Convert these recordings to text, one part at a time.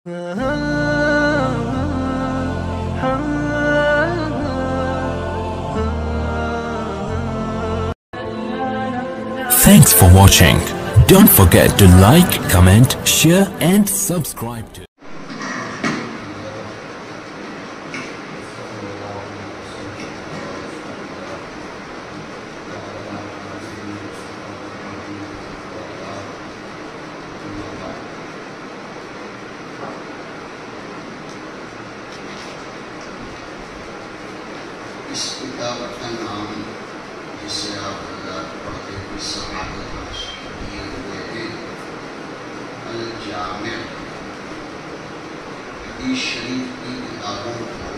Thanks for watching. Don't forget to like, comment, share and subscribe to اس کتاب کا نام جسے آپ حضرات پڑھتے ہوئے سعادت حاصل کیے ہوئے ہیں الجامع. حدیث شریف کی کتابوں کو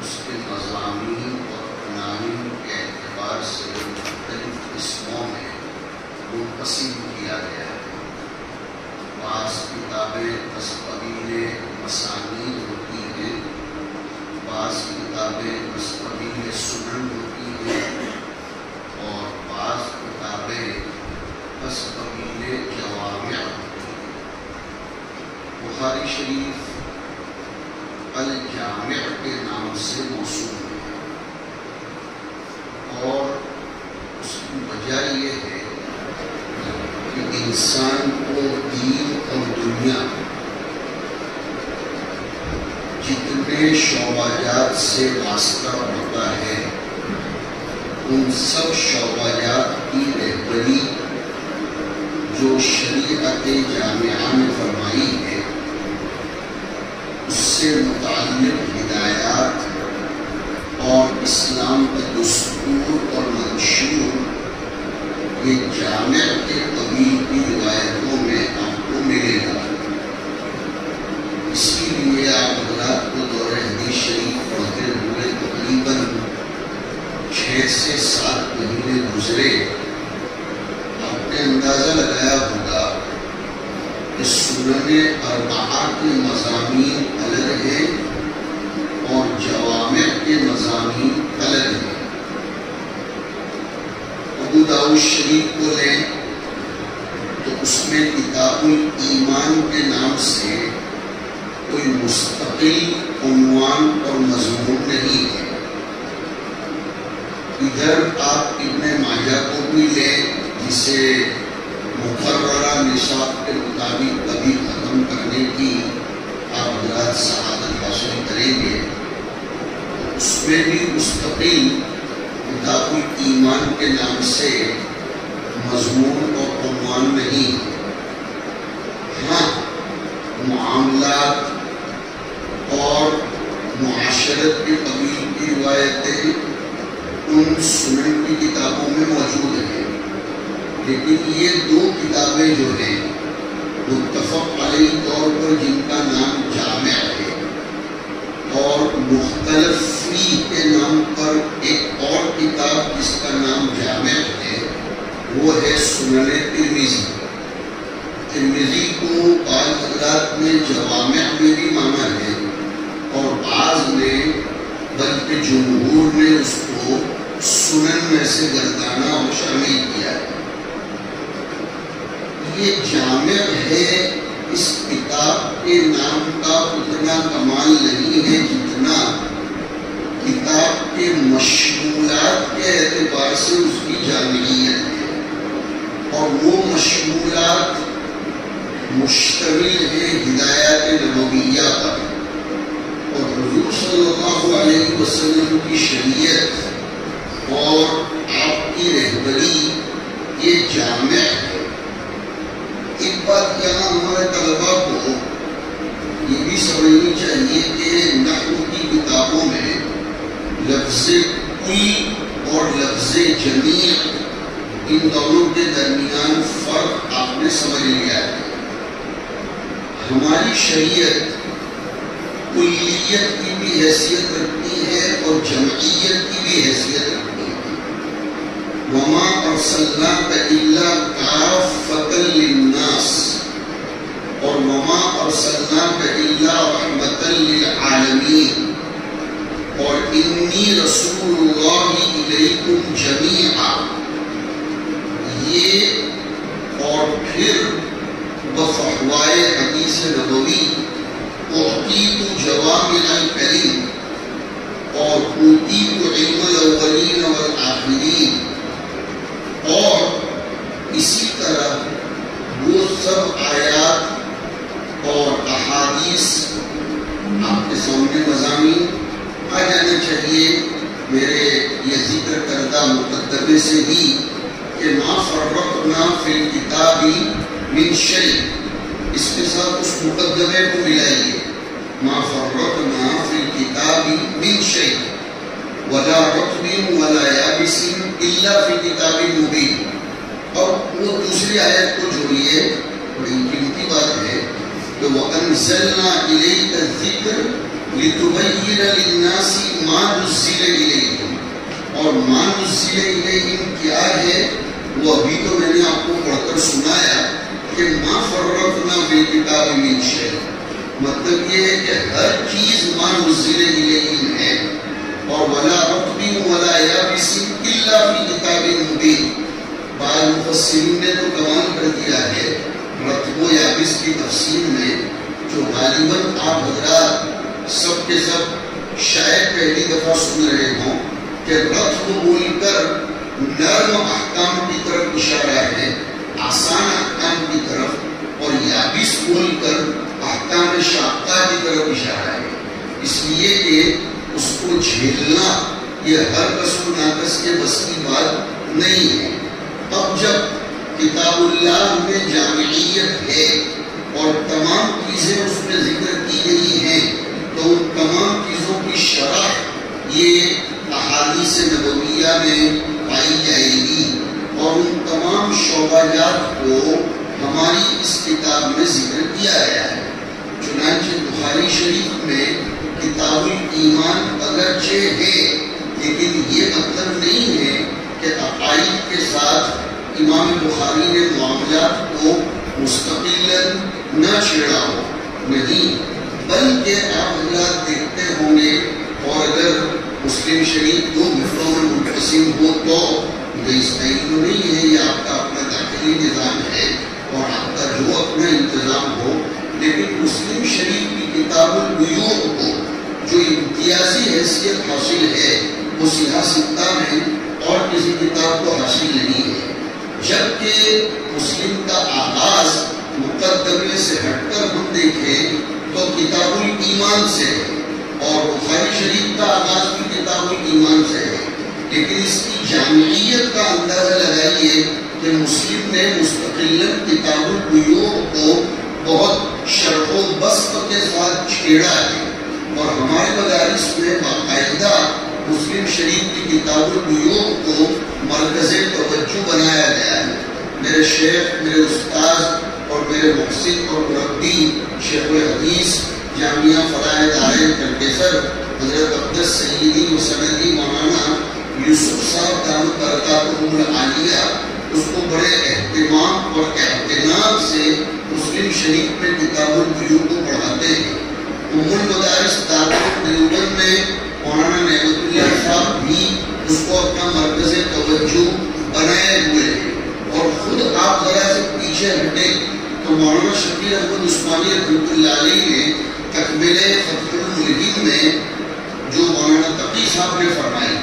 اس کے مضامین اور عناوین کے اعتبار سے مختلف قسموں میں منقسم کیا گیا ہے. بعض کتابیں از قبیل مسانید ہوتی ہیں، بعض کتابیں از قبیل سنن ہوتی ہیں، اور بعض کتابیں از قبیل جوامع ہوتی ہیں. بخاری شریف الجامع کے نام سے موسوم ہے، اور اس کی وجہ یہ ہے کہ انسان کو دین اور دنیا جتنے شعبہ جات سے واسطہ ہوتا ہے ان سب شعبہ جات کی رہبری جو شریعت جامعہ نے فرمائی ہے اس سے متعلق ہدایات اور اسلام کا دستور اور منشور یہ جامع کے قبیل کی روایتوں میں آپ کو ملے گا. اسی لیے آپ حضرات کو دور حدیث شریف پڑھتے ہوئے تقریباً 6 سے 7 مہینے گزرے. آپ نے اندازہ لگایا ہوگا کہ سنن اربعہ کے مضامین الگ ہیں اور جوامع کے مضامین الگ ہیں. ابو داؤد شریف کو لیں تو اس میں کتاب الایمان کے نام سے کوئی مستقل عنوان اور مضمون نہیں ہے. ادھر آپ ابن ماجہ کو بھی لیں جسے مقررہ نصاب کے مطابق کبھی ختم کرنے کی آپ حضرات سعادت حاصل کریں گے. اس میں بھی مستقل کتاب الایمان کے نام سے مضمون اور عنوان نہیں. ہاں معاملات اور معاشرت کے قبیل کی روایتیں ان سنن کی کتابوں میں موجود ہیں، لیکن یہ 2 کتابیں جو ہیں متفق علیہ طور پر جن کا نام جامع ہے اور مختلف فی کے نام پر ایک اور کتاب جس کا نام جامع ہے وہ ہے سنن ترمذی. ترمذی کو بعض حضرات نے جوامع میں بھی مانا ہے اور بعض نے بلکہ جمہور نے اس کو سنن میں سے گردانہ اور شامل کیا ہے. یہ جامع ہے، اس کتاب کے نام کا اتنا کمال نہیں ہے جتنا کتاب کے مشمولات کے اعتبار سے اس کی جامعیت ہے. اور وہ مشمولات مشتمل ہے ہدایات نبویہ پر، اور حضور صلی اللہ علیہ وسلم کی شریعت اور آپ کی رہبری یہ جامع ہے. ایک بات یہاں ہمارے طلباء کو یہ بھی سمجھنی چاہیے کہ نحو کی کتابوں میں لفظ کل اور لفظ جمیع ان دونوں کے درمیان فرق آپ نے سمجھ لیا ہے. ہماری شریعت کلیت کی بھی حیثیت رکھتی ہے اور جمعیت کی بھی حیثیت رکھتی ہے. وَمَا أَرْسَلْنَاكَ إِلَّا كَافَّةً لِلنَّاسِ اور وَمَا أَرْسَلْنَاكَ إِلَّا رَحْمَةً لِلْعَالَمِينَ اور إِنِّي رَسُولُ اللَّهِ إِلَيْكُمْ جَمِيعًا. یہ اور پھر بفحوائے حدیث مقدمے سے ہی کہ ما فرقنا فی الکتاب من شیء، اس کے ساتھ اس مقدمے کو ملائیے، ما فرقنا فی الکتاب من شیء ولا رطب ولا یابس الا فی کتاب مبین۔ اور وہ دوسری آیت کو جوڑیے، بڑی قیمتی بات ہے کہ وَأَنزَلْنَا إِلَيْكَ الذِّكْرَ لِتُبَيِّنَ لِلنَّاسِ مَا نُزِّلَ إِلَيْهِمْ، اور مَا نُزِّلَ إِلَيْهِمْ کیا ہے وہ ابھی تو میں نے آپ کو پڑھ کر سنایا کہ مَا فَرَّقْنَا فِي الْكِتَابِ مِنْ شَيْءٍ، مطلب یہ ہے کہ ہر چیز مَا نُزِّلَ إِلَيْهِمْ ہے، اور وَلَا رَطْبٍ وَلَا يَابِسٍ إِلَّا فِي كِتَابٍ مُبِينٍ۔ بعض مفسرین نے تو کمال کر دیا ہے رطب و یابس کی تفسیر میں، جو غالباً آپ حضرات سب کے سب شاید پہلی دفعہ سن رہے ہوں کہ رطب بول کر نرم احکام کی طرف اشارہ ہے، آسان احکام کی طرف، اور یابس بول کر احکام شاقہ کی طرف اشارہ ہے، اس لیے کہ اس کو جھیلنا یہ ہر کس و ناقص کے بس کی بات نہیں ہے۔ اب جب کتاب اللہ میں جامعیت ہے اور تمام چیزیں اس میں ذکر کی گئی ہیں تو ان تمام چیزوں کی شرح یہ احادیث نبویہ میں پائی جائے گی، اور ان تمام شعبات کو ہماری اس کتاب میں ذکر کیا گیا ہے۔ چنانچہ بخاری شریف میں کتاب الایمان اگرچہ ہے، لیکن یہ مطلب نہیں ہے کہ عقائد کے ساتھ امام بخاری نے معاملات کو مستقلاً نہ چھیڑا ہو، نہیں، بلکہ آپ حضرات دیکھتے ہوں گے، اور اگر مسلم شریف دو گھروں میں منقسم ہو تو اسرائیل تو نہیں ہے، یہ آپ کا اپنا داخلی نظام ہے اور آپ کا جو اپنا انتظام ہو، لیکن مسلم شریف کی کتاب البیوع کو جو امتیازی حیثیت حاصل ہے وہ سیاہ ستہ میں اور کسی کتاب کو حاصل نہیں ہے، جبکہ مسلم کا آغاز مقدمے سے ہٹ کر ہم دیکھیں تو کتاب الایمان سے ہے، اور بخاری شریف کا آغاز بھی کتاب الایمان سے ہے، لیکن اس کی جامعیت کا اندازہ لگائیے کہ مسلم نے مستقلاً کتاب البیوع کو بہت شرح و بسط کے ساتھ چھیڑا ہے، اور ہمارے مدارس میں باقاعدہ مسلم شریف کی کتاب البیوع کو مرکز توجہ بنایا گیا ہے۔ میرے شیخ، میرے استاذ اور میرے محسن اور مربی شیخ الحدیث جامعہ فلاح دارین کلکیسر حضرت اقدس سیدی و سندی مولانا یوسف صاحب دامت برکاتہم العالیہ اس کو بڑے اہتمام اور اعتناء سے مسلم شریف میں کتاب البیوع کو پڑھاتے ہیں۔ المدارس دارالعلوم دیوبند میں مولانا نعمت اللہ صاحب بھی اس کو اپنا مرکز توجہ بنائے ہوئے ہیں، اور خود آپ ذرا سے پیچھے ہٹے تو مولانا شبیر احمد عثمانی رحمۃ اللہ علیہ نے تکملہ فتح الملہین میں جو مولانا تقی صاحب نے فرمائی،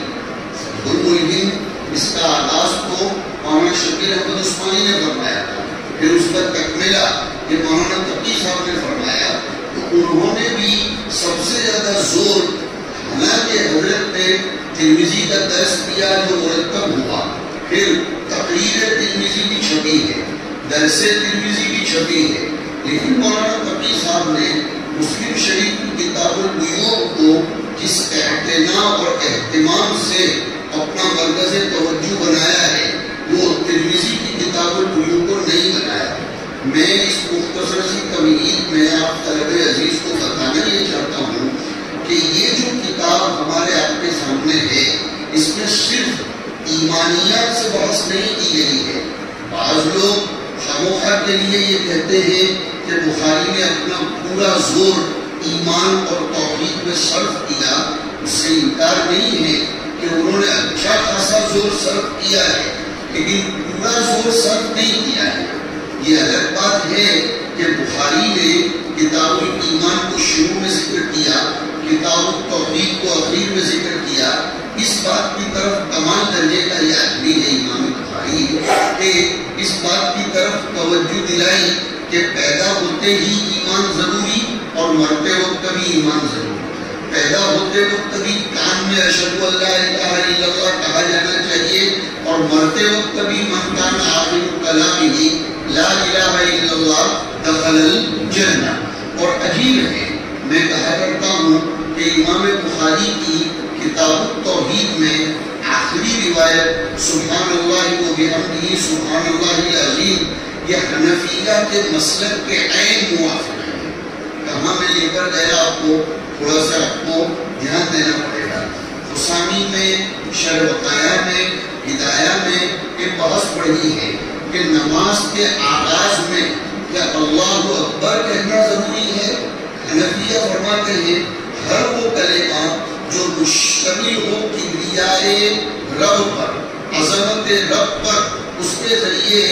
فتح الملہین اس کا آغاز تو مولانا شبیر احمد عثمانی نے فرمایا تھا، پھر اس کا تکملہ یہ مولانا تقی صاحب نے فرمایا، تو انہوں نے بھی سب سے زیادہ زور، حالانکہ حضرت نے ترمذی کا درس دیا جو مرتب ہوا، پھر تقریر ترمذی بھی چھپی ہے، درس ترمذی بھی چھپی ہے، لیکن مولانا تقی صاحب نے مسلم شریف کی کتاب البیوع کو جس اعتناء اور اہتمام سے اپنا مرکز توجہ بنایا ہے وہ ترمذی کی کتاب البیوع کو نہیں بنایا۔ میں اس مختصر سی تمہید میں آپ طلب عزیز کو بتانا یہ چاہتا ہوں کہ یہ جو کتاب ہمارے آپ کے سامنے ہے اس میں صرف ایمانیات سے بحث نہیں کی گئی ہے۔ بعض لوگ خاموخواہ کے لیے یہ کہتے ہیں کہ بخاری نے اپنا پورا زور ایمان اور توحید میں صرف کیا، اس سے انکار نہیں ہے کہ انہوں نے اچھا خاصا زور صرف کیا ہے، لیکن پورا زور صرف نہیں کیا ہے۔ یہ الگ بات ہے کہ بخاری نے کتاب الایمان کو شروع میں ذکر کیا، کتاب التوحید کو آخر میں ذکر کیا، اس بات کی طرف کمال درجے کا یہ آدمی ہے امام بخاری کہ اس بات کی طرف توجہ دلائی کہ پیدا ہوتے ہی ایمان ضروری اور مرتے وقت بھی ایمان ضروری، پیدا ہوتے وقت بھی کان میں اشہد ان لا الہ الا اللہ کہا جانا چاہیے، اور مرتے وقت بھی من کان آخر کلامہ لا الہ الا اللہ دخل الجنہ۔ اور عجیب ہے، میں کہا کرتا ہوں کہ امام بخاری کی کتاب التوحید میں آخری روایت سبحان اللہ و بحمدہ سبحان اللہ العظیم، یہ حنفیہ کے مسلک کے عین موافق ہے۔ کہاں میں لے کر گیا آپ کو تھوڑا سا آپ کو دھیان دینا پڑے گا۔ حسامی میں، شرح وقایہ میں، ہدایہ میں یہ بحث پڑھی ہے کہ نماز کے آغاز میں کیا اللہ اکبر کہنا ضروری ہے؟ حنفیہ فرماتے ہیں ہر وہ کلمہ جو مشتمل ہو کبریائے رب پر، عظمت رب پر، اس کے ذریعے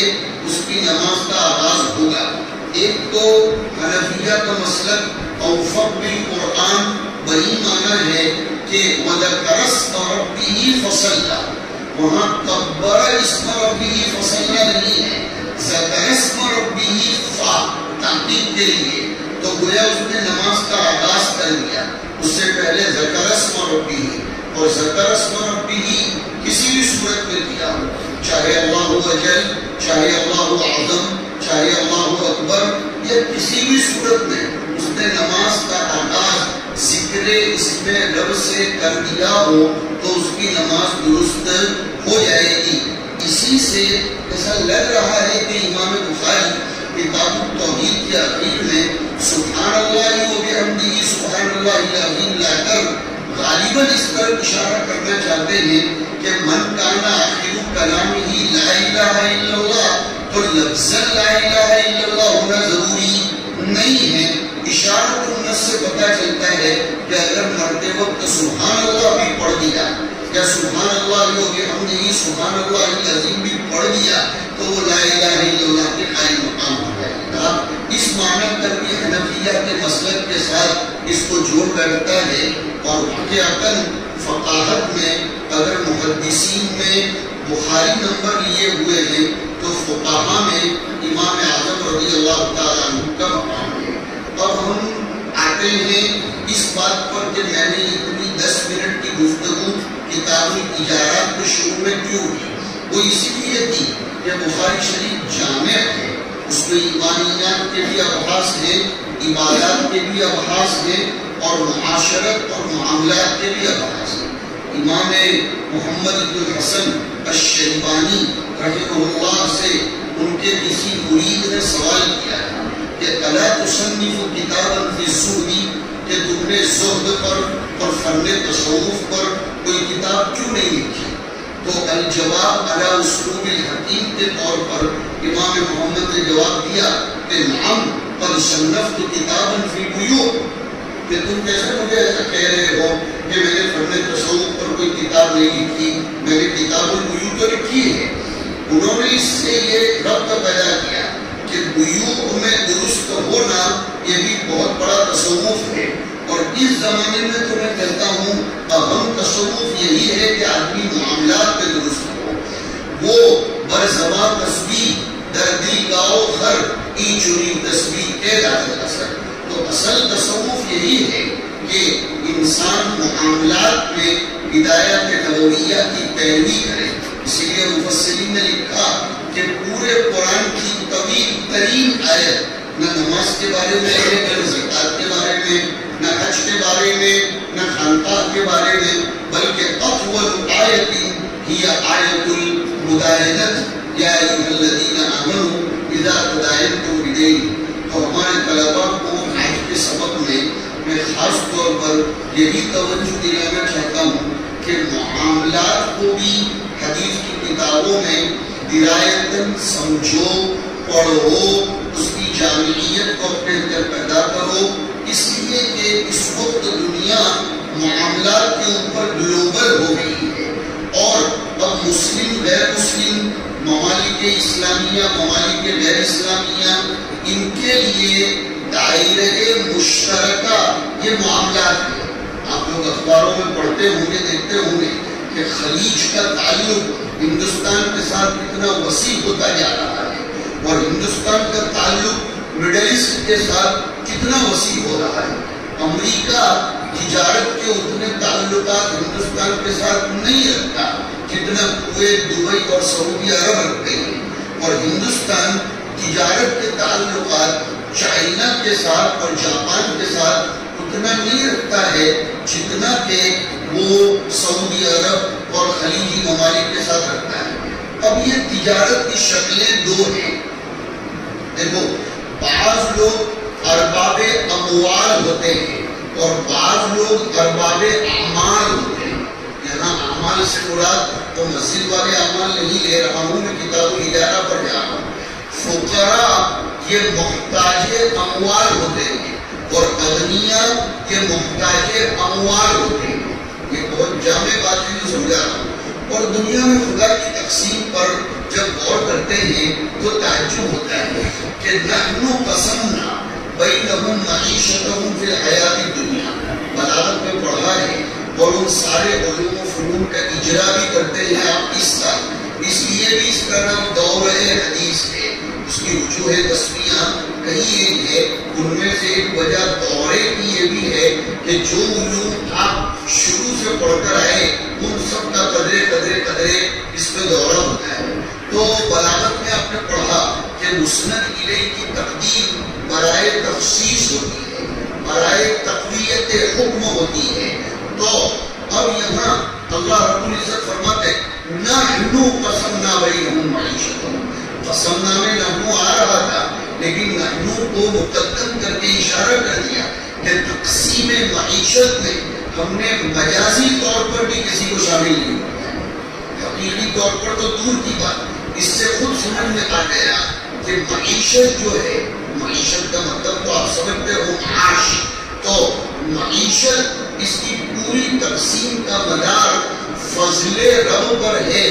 اس کی نماز کا آغاز ہوگا۔ ایک تو حنفیہ کا مسلک اوفق بالقرآن بڑی معنی ہے کہ وَذَكَرَ اسْمَ رَبِّهِ فَصَلَّى، وہاں کبر اسم ربہ فصلہ نہیں ہے، ذکر اسم ربہ فا تحقیق کے لیے، تو گویا اس نے نماز کا آغاز کر دیا۔ اس سے پہلے ذکر اسم ربہ، اور ذکر اسم ربہ کسی بھی صورت میں کیا ہو، چاہے اللہ اجل، چاہے اللہ اعظم، چاہے اللہ اکبر، یا کسی بھی صورت میں اس نے نماز کا آغاز ذکر اسم رب سے کر دیا ہو تو اس کی نماز درست ہو جائے گی۔ اسی سے ایسا لگ رہا ہے کہ امام بخاری کتاب التوحید کے آخر میں سبحان اللہ و بحمدہ سبحان اللہ العظیم لا کر غالباً اس طرف اشارہ کرنا چاہتے ہیں کہ من کان آخر کلامہ لا الہ الا اللہ، تو لفظ لا الہ الا اللہ ہونا ضروری نہیں ہے۔ اشارت النص سے پتہ چلتا ہے کہ اگر مرتے وقت سبحان اللہ بھی پڑھ دیا یا سبحان اللہ و بحمدہ سبحان اللہ العظیم بھی پڑھ دیا تو وہ لا الہ الا اللہ کے قائم مقام ہو جائے گا۔ اس معنی تک بھی حنفیہ کے مسلک کے ساتھ اس کو جوڑ بیٹھتا ہے، اور واقعتاً فقاہت میں اگر محدثین میں بخاری نمبر لیے ہوئے ہیں تو فقہا میں امام اعظم رضی اللہ تعالیٰ عنہ کا مقام ہے۔ اب ہم آتے ہیں اس بات پر کہ میں نے اتنی 10 منٹ کی گفتگو کتابی تجارت کے شروع میں کیوں کی؟ وہ اسی لیے تھی کہ بخاری شریف جامع ہے، اس میں ایمانیات کے بھی ابحاث ہیں، عبادات کے بھی ابحاث ہیں، اور معاشرت اور معاملات کے بھی ابحاث ہیں۔ امام محمد بن الحسن الشیبانی رحمہ اللہ سے ان کے کسی مرید نے سوال کیا ہے کہ الا تصنف کتابا فی الزہد، کہ تم نے زہد پر اور فن تصوف پر کوئی کتاب کیوں نہیں لکھی؟ تو الجواب علی اسلوب الحکیم کے طور پر امام محمد نے جواب دیا کہ نعم قد صنفت کتابا فی البیوع، کہ تم کیسے مجھے ایسا کہہ رہے ہو کہ میں نے فن تصوف پر کوئی کتاب نہیں لکھی، میں نے کتاب البیوع تو لکھی ہے۔ انہوں نے اس سے یہ ربط پیدا کیا کہ بیوع میں درست ہونا یہ بھی بہت بڑا تصوف ہے، اور اس زمانے میں تو میں کہتا ہوں اہم تصوف یہی ہے کہ آدمی معاملات میں درست ہو۔ وہ برزباں تسبیح در دل گاؤ گھر ای چنی تسبیح کے داخل اثر، تو اصل تصوف یہی ہے کہ انسان معاملات میں ہدایت نبویہ کی پیروی کرے۔ اسی لیے مفسرین نے لکھا کہ پورے قرآن کی طویل ترین آیت نہ نماز کے بارے میں ہے، نہ زکوٰۃ کے بارے میں، نہ حج کے بارے میں، نہ خانقاہ کے بارے میں، بلکہ اطول آیت ہی آیت المداینۃ یا ایھا الذین آمنوا اذا تداینتم بدین۔ تو ہمارے طلباء کو آج کے سبق میں خاص طور پر یہی توجہ دلانا چاہتا ہوں کہ معاملات کو بھی حدیث کی کتابوں میں درایتاً سمجھو، پڑھو، اس کی جامعیت کو اپنے اندر پیدا کرو، اس لیے کہ اس وقت دنیا معاملات کے اوپر گلوبل ہو گئی ہے، اور اب مسلم غیر مسلم، ممالک اسلامیہ، ممالک غیر اسلامیہ، ان کے لیے دائرہ مشترکہ یہ معاملات ہیں۔ آپ لوگ اخباروں میں پڑھتے ہوں گے، دیکھتے ہوں گے کہ خلیج کا تعلق ہندوستان کے ساتھ کتنا وسیع ہوتا جا رہا ہے، اور ہندوستان کا تعلق مڈل ایسٹ کے ساتھ کتنا وسیع ہو رہا ہے۔ امریکہ تجارت کے اتنے تعلقات ہندوستان کے ساتھ نہیں رکھتا جتنا کویت، دبئی اور سعودی عرب رکھتے ہیں، اور ہندوستان تجارت کے تعلقات چائنا کے ساتھ اور جاپان کے ساتھ اتنا نہیں رکھتا ہے جتنا کہ وہ سعودی عرب اور خلیجی ممالک کے ساتھ رکھتا ہے۔ اب یہ تجارت کی شکلیں دو ہیں۔ دیکھو، بعض لوگ ارباب اموال ہوتے ہیں اور بعض لوگ ارباب اعمال ہوتے ہیں۔ یہاں اعمال سے مراد وہ مسجد والے اعمال نہیں لے رہا ہوں، میں کتاب الاجارہ پر جا رہا ہوں۔ فقراء یہ محتاج اموال ہوتے ہیں اور اغنیاء یہ محتاج اموال ہوتے ہیں۔ یہ بہت جامع بات ہے جو سمجھا رہا ہوں۔ اور دنیا میں خدا کی تقسیم پر جب غور کرتے ہیں تو تعجب ہوتا ہے کہ نحن قسمنا بینہم معیشتہم فی الحیات الدنیا، بلاغت میں پڑھا ہے، اور ان سارے علوم و فنون کا اجرا بھی کرتے ہیں آپ اس سال۔ اس لیے بھی اس کا نام دور حدیث ہے۔ اس کی وجوہ تسمیہ کئی ایک ہے، ان میں سے ایک وجہ دورے کی یہ بھی ہے کہ جو علوم آپ شروع سے پڑھ کر آئے ان سب کا قدرے اس میں دورہ ہوتا ہے۔ تو بلاغت میں آپ نے پڑھا کہ مسند الیہ کی تقدیم برائے تخصیص ہوتی ہے، برائے تقویت حکم ہوتی ہے۔ تو اب یہاں اللہ رب العزت فرماتے نحن قسمنا بینہم معیشتہم، قسمنا میں نحن آ رہا تھا لیکن نحن کو مقدم کر کے اشارہ کر دیا کہ تقسیم معیشت میں ہم نے مجازی طور پر بھی کسی کو شامل نہیں کیا، حقیقی طور پر تو دور کی بات، اس سے خود سمجھ میں آ گیا کہ معیشت جو ہے، معیشت کا مطلب تو آپ سمجھتے ہو معاش، تو معیشت اس کی پوری تقسیم کا مدار فضل رب پر ہے،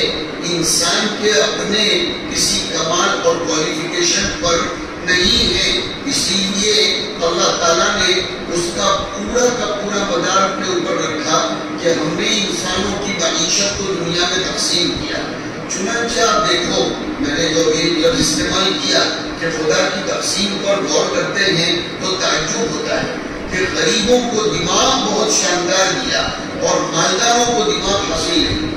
انسان کے اپنے کسی کمال اور کوالیفیکیشن پر نہیں ہے۔ اسی لیے اللہ تعالیٰ نے اس کا پورا مدار اپنے اوپر رکھا کہ ہم نے انسانوں کی معیشت کو دنیا میں تقسیم کیا۔ چنانچہ آپ دیکھو، میں نے جو یہ لفظ استعمال کیا کہ خدا کی تقسیم پر غور کرتے ہیں تو تعجب ہوتا ہے کہ غریبوں کو دماغ بہت شاندار دیا اور مالداروں کو دماغ حاصل نہیں۔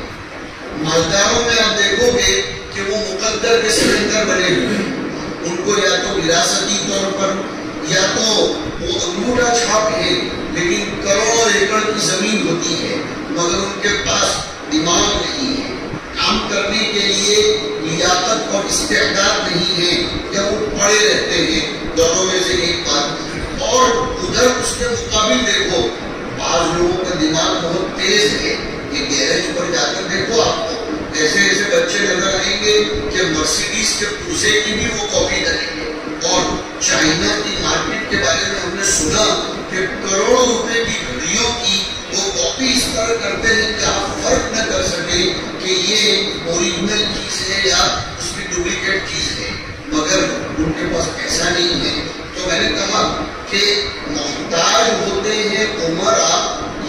مالداروں میں آپ دیکھو گے کہ وہ مقدر کے سلندر بنے ہوئے ہیں، ان کو یا تو وراثتی طور پر یا تو وہ انگوٹھا چھاپ ہے، لیکن کروڑوں ایکڑ کی زمین ہوتی ہے مگر ان کے پاس دماغ نہیں ہے، کام کرنے کے لیے لیاقت اور استعداد نہیں ہے، یا وہ پڑے رہتے ہیں۔ دونوں میں سے ایک بات، اور ادھر اس کے مقابل دیکھو بعض لوگوں کا دماغ بہت تیز ہے۔ یہ گیرج پر جا کر دیکھو، آپ کو ایسے ایسے بچے نظر آئیں گے کہ مرسیڈیز کے پرزے کی بھی وہ کاپی کریں گے۔ اور چائنا کی مارکیٹ کے بارے میں ہم نے سنا کہ کروڑوں روپے کی گھڑیوں کی وہ کاپی اس طرح کرتے ہیں کہ آپ فرق نہ کر سکے کہ یہ اوریجنل چیز ہے یا اس کی ڈپلیکیٹ چیز ہے، مگر ان کے پاس ایسا نہیں ہے۔ تو میں نے کہا کہ محتاج ہوتے ہیں عمرا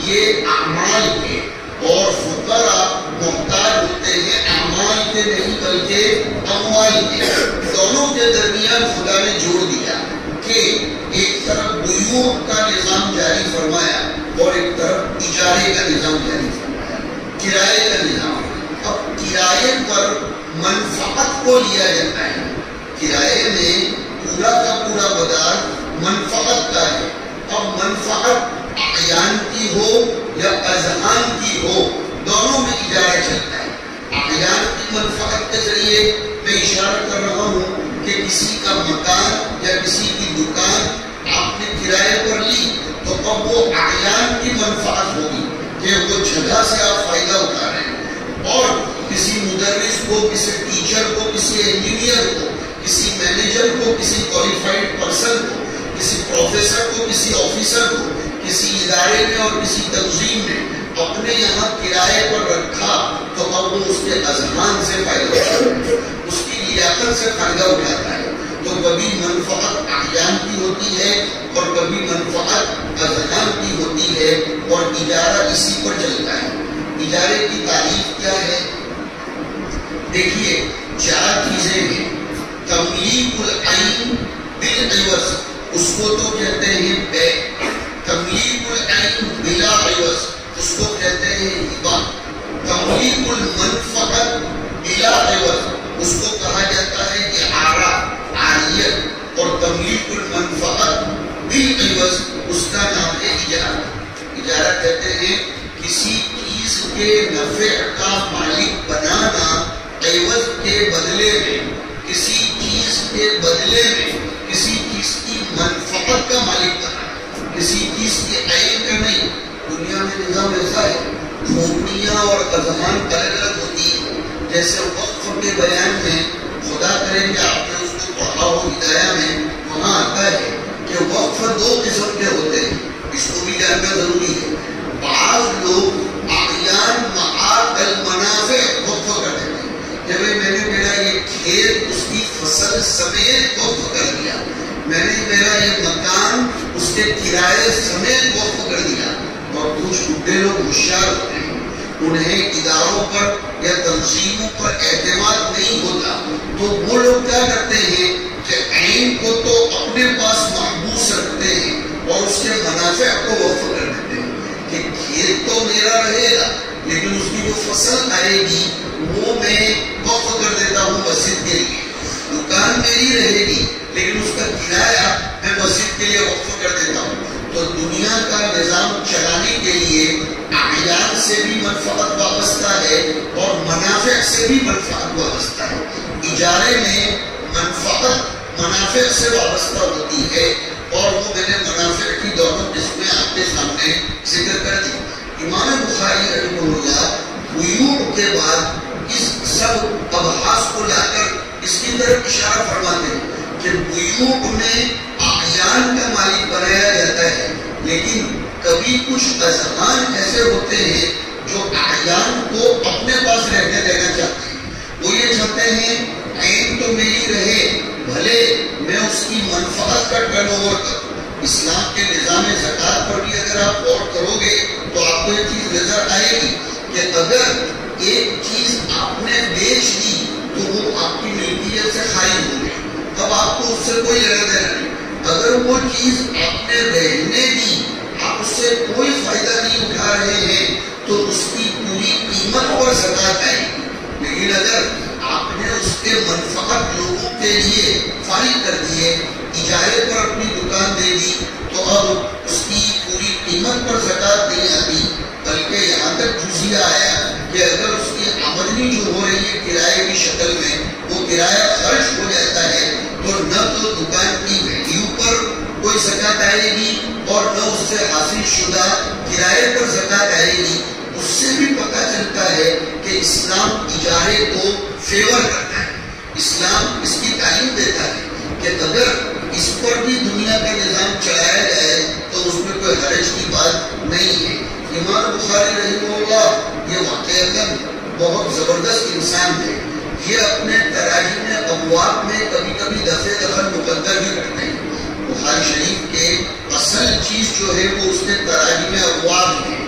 یہ اعمال کے، اور فقراء محتاج ہوتے ہیں اعمال کے نہیں بلکہ اموال کے۔ دونوں کے درمیان خدا نے جوڑ دیا کہ ایک طرف بیوع کا نظام جاری فرمایا اور ایک طرف اجارے کا نظام جاری فرمایا، کرائے کا نظام۔ اب کرائے پر منفعت کو لیا جاتا ہے، کرائے میں پورا کا پورا مدار منفعت کا ہے۔ اب منفعت اعیان کی ہو یا اذہان کی ہو، دونوں میں اجارہ چلتا ہے۔ اعیان کی منفعت کے ذریعے میں اشارہ کر رہا ہوں کہ کسی کا مکان یا کسی کی دکان آپ نے کرائے پر لی تو اب وہ اعیان کی منفعت ہوگی کہ وہ جگہ سے آپ فائدہ اٹھا رہے ہیں۔ اور کسی مدرس کو، کسی ٹیچر کو، کسی انجینئر کو، کسی مینیجر کو، کسی کوالیفائڈ پرسن کو، کسی پروفیسر کو، کسی آفیسر کو، کسی ادارے میں اور کسی تنظیم میں اپنے یہاں کرائے پر رکھا تو اب وہ اس کے اذہان سے فائدہ اٹھاتا ہے، اس کی لیاقت سے فائدہ اٹھاتا ہے۔ تو کبھی منفعت اعیان کی ہوتی ہے اور کبھی منفعت اذہان کی ہوتی ہے، اور اجارہ اسی پر چلتا ہے۔ اجارے کی تعریف کیا ہے؟ دیکھیے 4 چیزیں ہیں۔ تملیک العین بالعوض، اس کو تو کہتے ہیں بے۔ تملیک العین تملیک المنفعت بلا عوض، اس کو کہا جاتا ہے اعارہ، عاریت، اور تملیک المنفعت بالعوض اس کا نام ہے اجارہ۔ اجارہ کہتے ہیں کسی چیز کے نفع کا مالک بنانا عوض کے بدلے میں، کسی چیز کے بدلے میں کسی چیز کی منفعت کا مالک بنانا، کسی چیز کے عین کا نہیں۔ دنیا میں نظام ایسا ہے، جھونپڑیاں اور اذہان الگ الگ ہوتی ہیں۔ جیسے وقف کے بیان میں خدا کریں کہ آپ نے اس کو پڑھا ہو ہدایہ میں، وہاں آتا ہے کہ وقف دو قسم کے ہوتے ہیں، اس کو بھی جاننا ضروری ہے۔ بعض لوگ اعیان معاد المنافع وقف کر دیتے ہیں کہ بھئی میں نے میرا یہ کھیت اس کی فصل سمیت وقف کر دیا، میں نے میرا یہ مکان اس کے کرائے سمیت وقف کر دیا۔ اور کچھ بڈھے لوگ ہوشیار ہوتے ہیں، انہیں اداروں پر یا تنظیموں پر اعتماد نہیں ہوتا، تو وہ لوگ کیا کرتے ہیں کہ عین کو تو اپنے پاس محبوس رکھتے ہیں اور اس کے منافع کو وقف کر دیتے ہیں کہ کھیت تو میرا رہے گا لیکن اس کی جو فصل آئے گی وہ میں وقف کر دیتا ہوں مسجد کے لیے، دکان میری رہے گی لیکن اس کا کرایہ میں مسجد کے لیے وقف کر دیتا ہوں۔ تو دنیا کا نظام چلانے کے لیے اعیان سے بھی منفعت وابستہ ہے اور منافع سے بھی منفعت وابستہ ہے۔ اجارے میں منفعت منافع سے وابستہ ہوتی ہے اور وہ میں نے منافع کی دونوں قسمیں آپ کے سامنے ذکر کر دی۔ امام بخاری رحمہ اللہ بیوع کے بعد اس سب ابحاث کو لا کر اس کی طرف اشارہ فرماتے ہیں کہ بیوع میں اعیان کا مالک بنایا جاتا ہے، لیکن کبھی کچھ اذہان ایسے ہوتے ہیں جو اعیان کو اپنے پاس رہنے دینا چاہتے ہیں۔ وہ یہ چاہتے ہیں عین تو میری رہے، بھلے میں اس کی منفعت کا ٹرن اوور کروں۔ اسلام کے نظام زکوٰۃ پر بھی اگر آپ غور کرو گے تو آپ کو یہ چیز نظر آئے گی کہ اگر ایک چیز آپ نے بیچ دی تو وہ آپ کی ملکیت سے خارج ہو گئی، اب آپ کو اس سے کوئی لینا دینا نہیں۔ اگر وہ چیز آپ نے رہنے دی، آپ اس سے کوئی فائدہ نہیں اٹھا رہے ہیں، تو اس کی پوری قیمت پر زکوٰۃ آئے گی۔ لیکن اگر آپ نے اس کے منفعت لوگوں کے لیے فارغ کر دیے، اجارے پر اپنی دکان دے دی، تو اب اس کی پوری قیمت پر زکوٰۃ نہیں آتی، بلکہ یہاں تک جزیہ آیا کہ اگر اس کی آمدنی جو ہو رہی ہے کرائے کی شکل میں، وہ کرایہ خرچ ہو جاتا ہے، تو نہ تو دکان کی ویلیو پر کوئی زکوٰۃ آئے گی اور نہ اس سے حاصل شدہ کرائے پر زکوٰۃ آئے گی۔ اس سے بھی پتہ چلتا ہے کہ اسلام اجارے کو فیور کرتا ہے، اسلام اس کی تعلیم دیتا ہے کہ اگر اس پر بھی دنیا کا نظام چلایا جائے تو اس میں کوئی حرج کی بات نہیں ہے۔ امام بخاری رحمہ اللہ یہ واقعتاً بہت زبردست انسان ہے، یہ اپنے تراجم ابواب میں کبھی کبھی دفع دخل مقدر بھی کرتے ہیں۔ بخاری شریف کے اصل چیز جو ہے وہ اس کے تراجم ابواب ہیں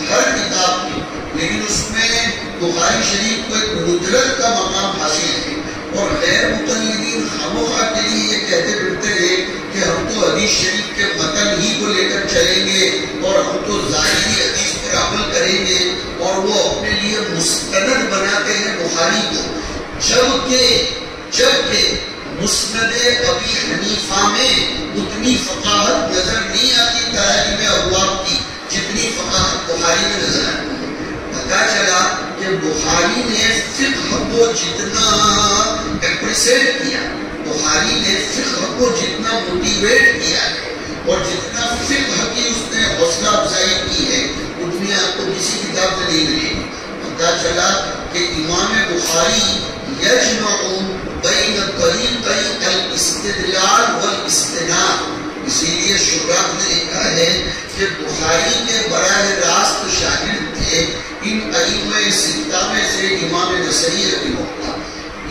ہر کتاب کی، لیکن اس میں بخاری شریف کو ایک ندرت کا مقام حاصل ہے، اور غیر مقلدین خامخواہ کے لیے یہ کہتے پھرتے ہیں کہ ہم تو حدیث شریف کے متن ہی کو لے کر چلیں گے اور ہم تو ظاہری حدیث پر عمل کریں گے، اور وہ اپنے لیے مستند بناتے ہیں بخاری کو، جبکہ مسند ابی حنیفہ میں اتنی فقاہت نظر نہیں آتی تراجم ابواب کی جتنی فقاہت بخاری میں نظر آتی ہے۔ پتہ چلا کہ بخاری نے فقہ کو جتنا اپریسیٹ کیا، بخاری نے فقہ کو جتنا موٹیویٹ کیا ہے اور جتنا فقہ کی اس نے حوصلہ افزائی کی ہے، اتنی آپ کو کسی کتاب میں نہیں ملے گی۔ پتہ چلا کہ امام بخاری یجمع بین طریقی الاستدلال والاستناد، اسی لیے شراح نے لکھا ہے کہ بخاری کے براہ راست شاگرد تھے ان ائمہ ستہ میں سے امام نسائی رحمہ اللہ۔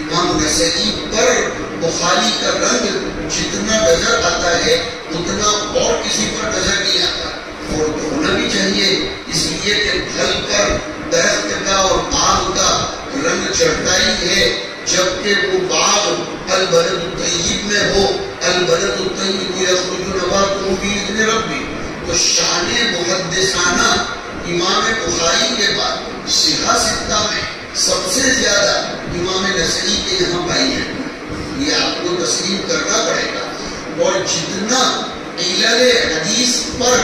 امام نسائی پر بخاری کا رنگ جتنا نظر آتا ہے اتنا اور کسی پر نظر نہیں آتا، اور ہونا بھی چاہیے، اس لیے کہ پھل پر درخت کا اور باغ کا رنگ چڑھتا ہی ہے، جبکہ وہ باغ البلد الطیب میں ہو، البلد الطیب یخرج نباتہ بإذن ربہ۔ تو شان محدثانہ امام بخاری کے بعد صحیح ستہ میں سب سے زیادہ امام نسائی کے یہاں پائی ہے. یہ آپ کو تسلیم کرنا پڑے گا. اور جتنا علل حدیث پر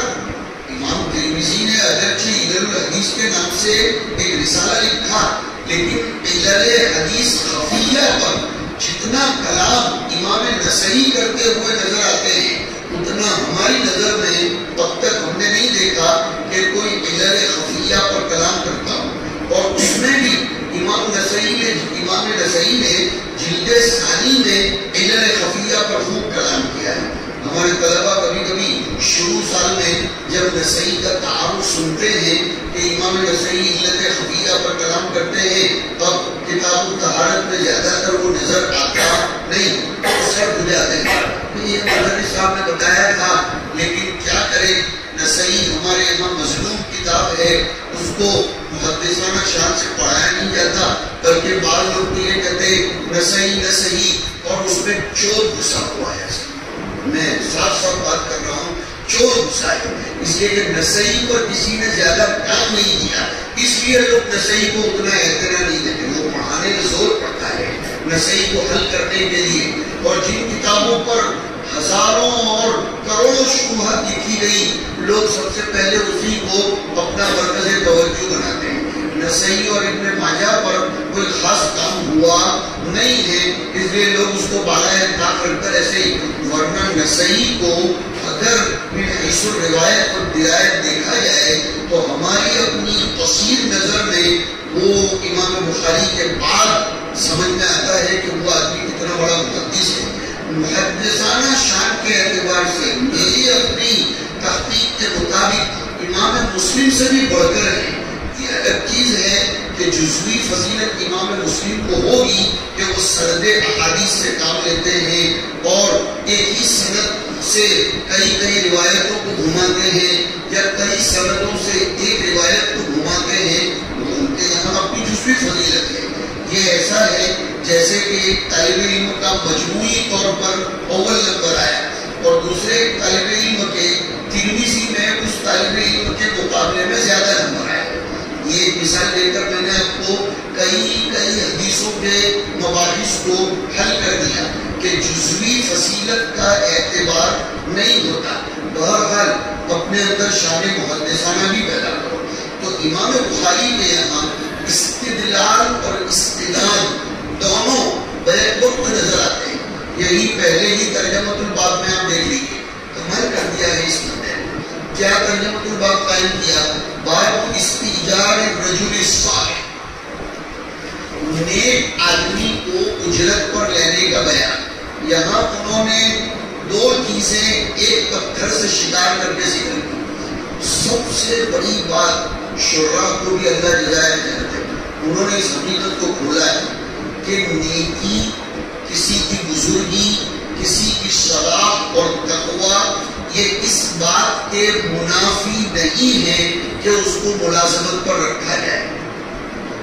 امام ترمذی نے اگرچہ علل الحدیث کے نام سے ایک رسالہ لکھا، لیکن علل حدیث خفیہ پر جتنا کلام امام نسائی کرتے ہوئے نظر آتے ہیں، اتنا ہماری نظر میں اب تک ہم نے نہیں دیکھا کہ کوئی علل خفیہ پر کلام کرتا ہو. اور اس میں بھی امام نسائی نے جلد ثانی میں علل خفیہ پر خوب کلام کیا ہے. ہمارے طلبہ کبھی کبھی شروع سال میں جب نسائی کا تعارف سنتے ہیں کہ امام نسائی علت خفیہ پر کلام کرتے ہیں، تب کتاب الطہارت میں زیادہ تر وہ نظر آتا نہیں، سر ہو جاتے ہیں. یہ مدنی صاحب نے بتایا تھا، لیکن کیا کرے، نسائی ہمارے یہاں مظلوم کتاب ہے، اس کو محدثانہ شان سے پڑھایا نہیں جاتا، بلکہ بعض لوگ تو یہ کہتے نسائی نہ صحیح، اور اس میں چور گھسا ہوا ہے. میں صاف بات کر رہا ہوں، چور گھسا ہے، اس لیے کہ نسائی پر کسی نے زیادہ کام نہیں دیا، اس لیے لوگ نسائی کو اتنا اعتنا نہیں دیتے. وہ پڑھانے میں زور پڑتا ہے نسائی کو حل کرنے کے لیے. اور جن کتابوں پر ہزاروں اور کروڑوں شبہات لکھی گئی، لوگ سب سے پہلے اسی کو اپنا مرکز توجہ بناتے ہیں. نسائی اور ابن ماجہ پر کوئی خاص کام ہوا نہیں ہے، اس لیے لوگ اس کو بالائے طاق رکھ کر ایسے ہی. ورنہ نسائی کو اگر من حیث الروایت اور درایت دیکھا جائے تو ہماری اپنی قصیر نظر میں وہ امام بخاری کے بعد سمجھ میں آتا ہے کہ وہ آدمی کتنا بڑا محدث ہے. محدثانہ شان کے اعتبار سے میری اپنی تحقیق کے مطابق امام مسلم سے بھی بڑھ کر ہے. یہ الگ چیز ہے کہ جزوی فضیلت امام مسلم کو ہوگی کہ وہ سند احادیث سے کام لیتے ہیں اور ایک ہی سند سے کئی روایتوں کو گھماتے ہیں یا کئی سندوں سے ایک روایت کو گھماتے ہیں. ان کے یہاں اپنی جزوی فضیلت ہے. یہ ایسا ہے جیسے کہ ایک طالب علم کا مجموعی طور پر اول نمبر آیا اور دوسرے طالب علم کے ترمذی میں اس طالب علم کے مقابلے میں زیادہ نمبر آئے. یہ ایک مثال دے کر میں نے آپ کو کئی حدیثوں کے مباحث کو حل کر دیا کہ جزوی فضیلت کا اعتبار نہیں ہوتا. بہرحال اپنے اندر شان محدثانہ بھی پیدا کرو. تو امام بخاری کے یہاں استدلال اور استدلال دونوں بیک وقت نظر آتے ہیں. یہی پہلے ہی ترجمۃ الباب میں آپ دیکھ لیجیے، کمال کر دیا ہے اس بندے نے. کیا ترجمۃ الباب قائم کیا؟ باب استئجار الرجل الصالح، نیک آدمی کو اجرت پر لینے کا بیان. یہاں انہوں نے دو چیزیں ایک پتھر سے شکار کر کے ذکر کی. سب سے بڑی بات شراح کو بھی اللہ جزائے جنت ہے، انہوں نے اس حقیقت کو کھولا ہے کہ نیکی، کسی کی بزرگی، کسی کی صلاح اور تقویٰ یہ اس بات کے منافی نہیں ہے کہ اس کو ملازمت پر رکھا جائے.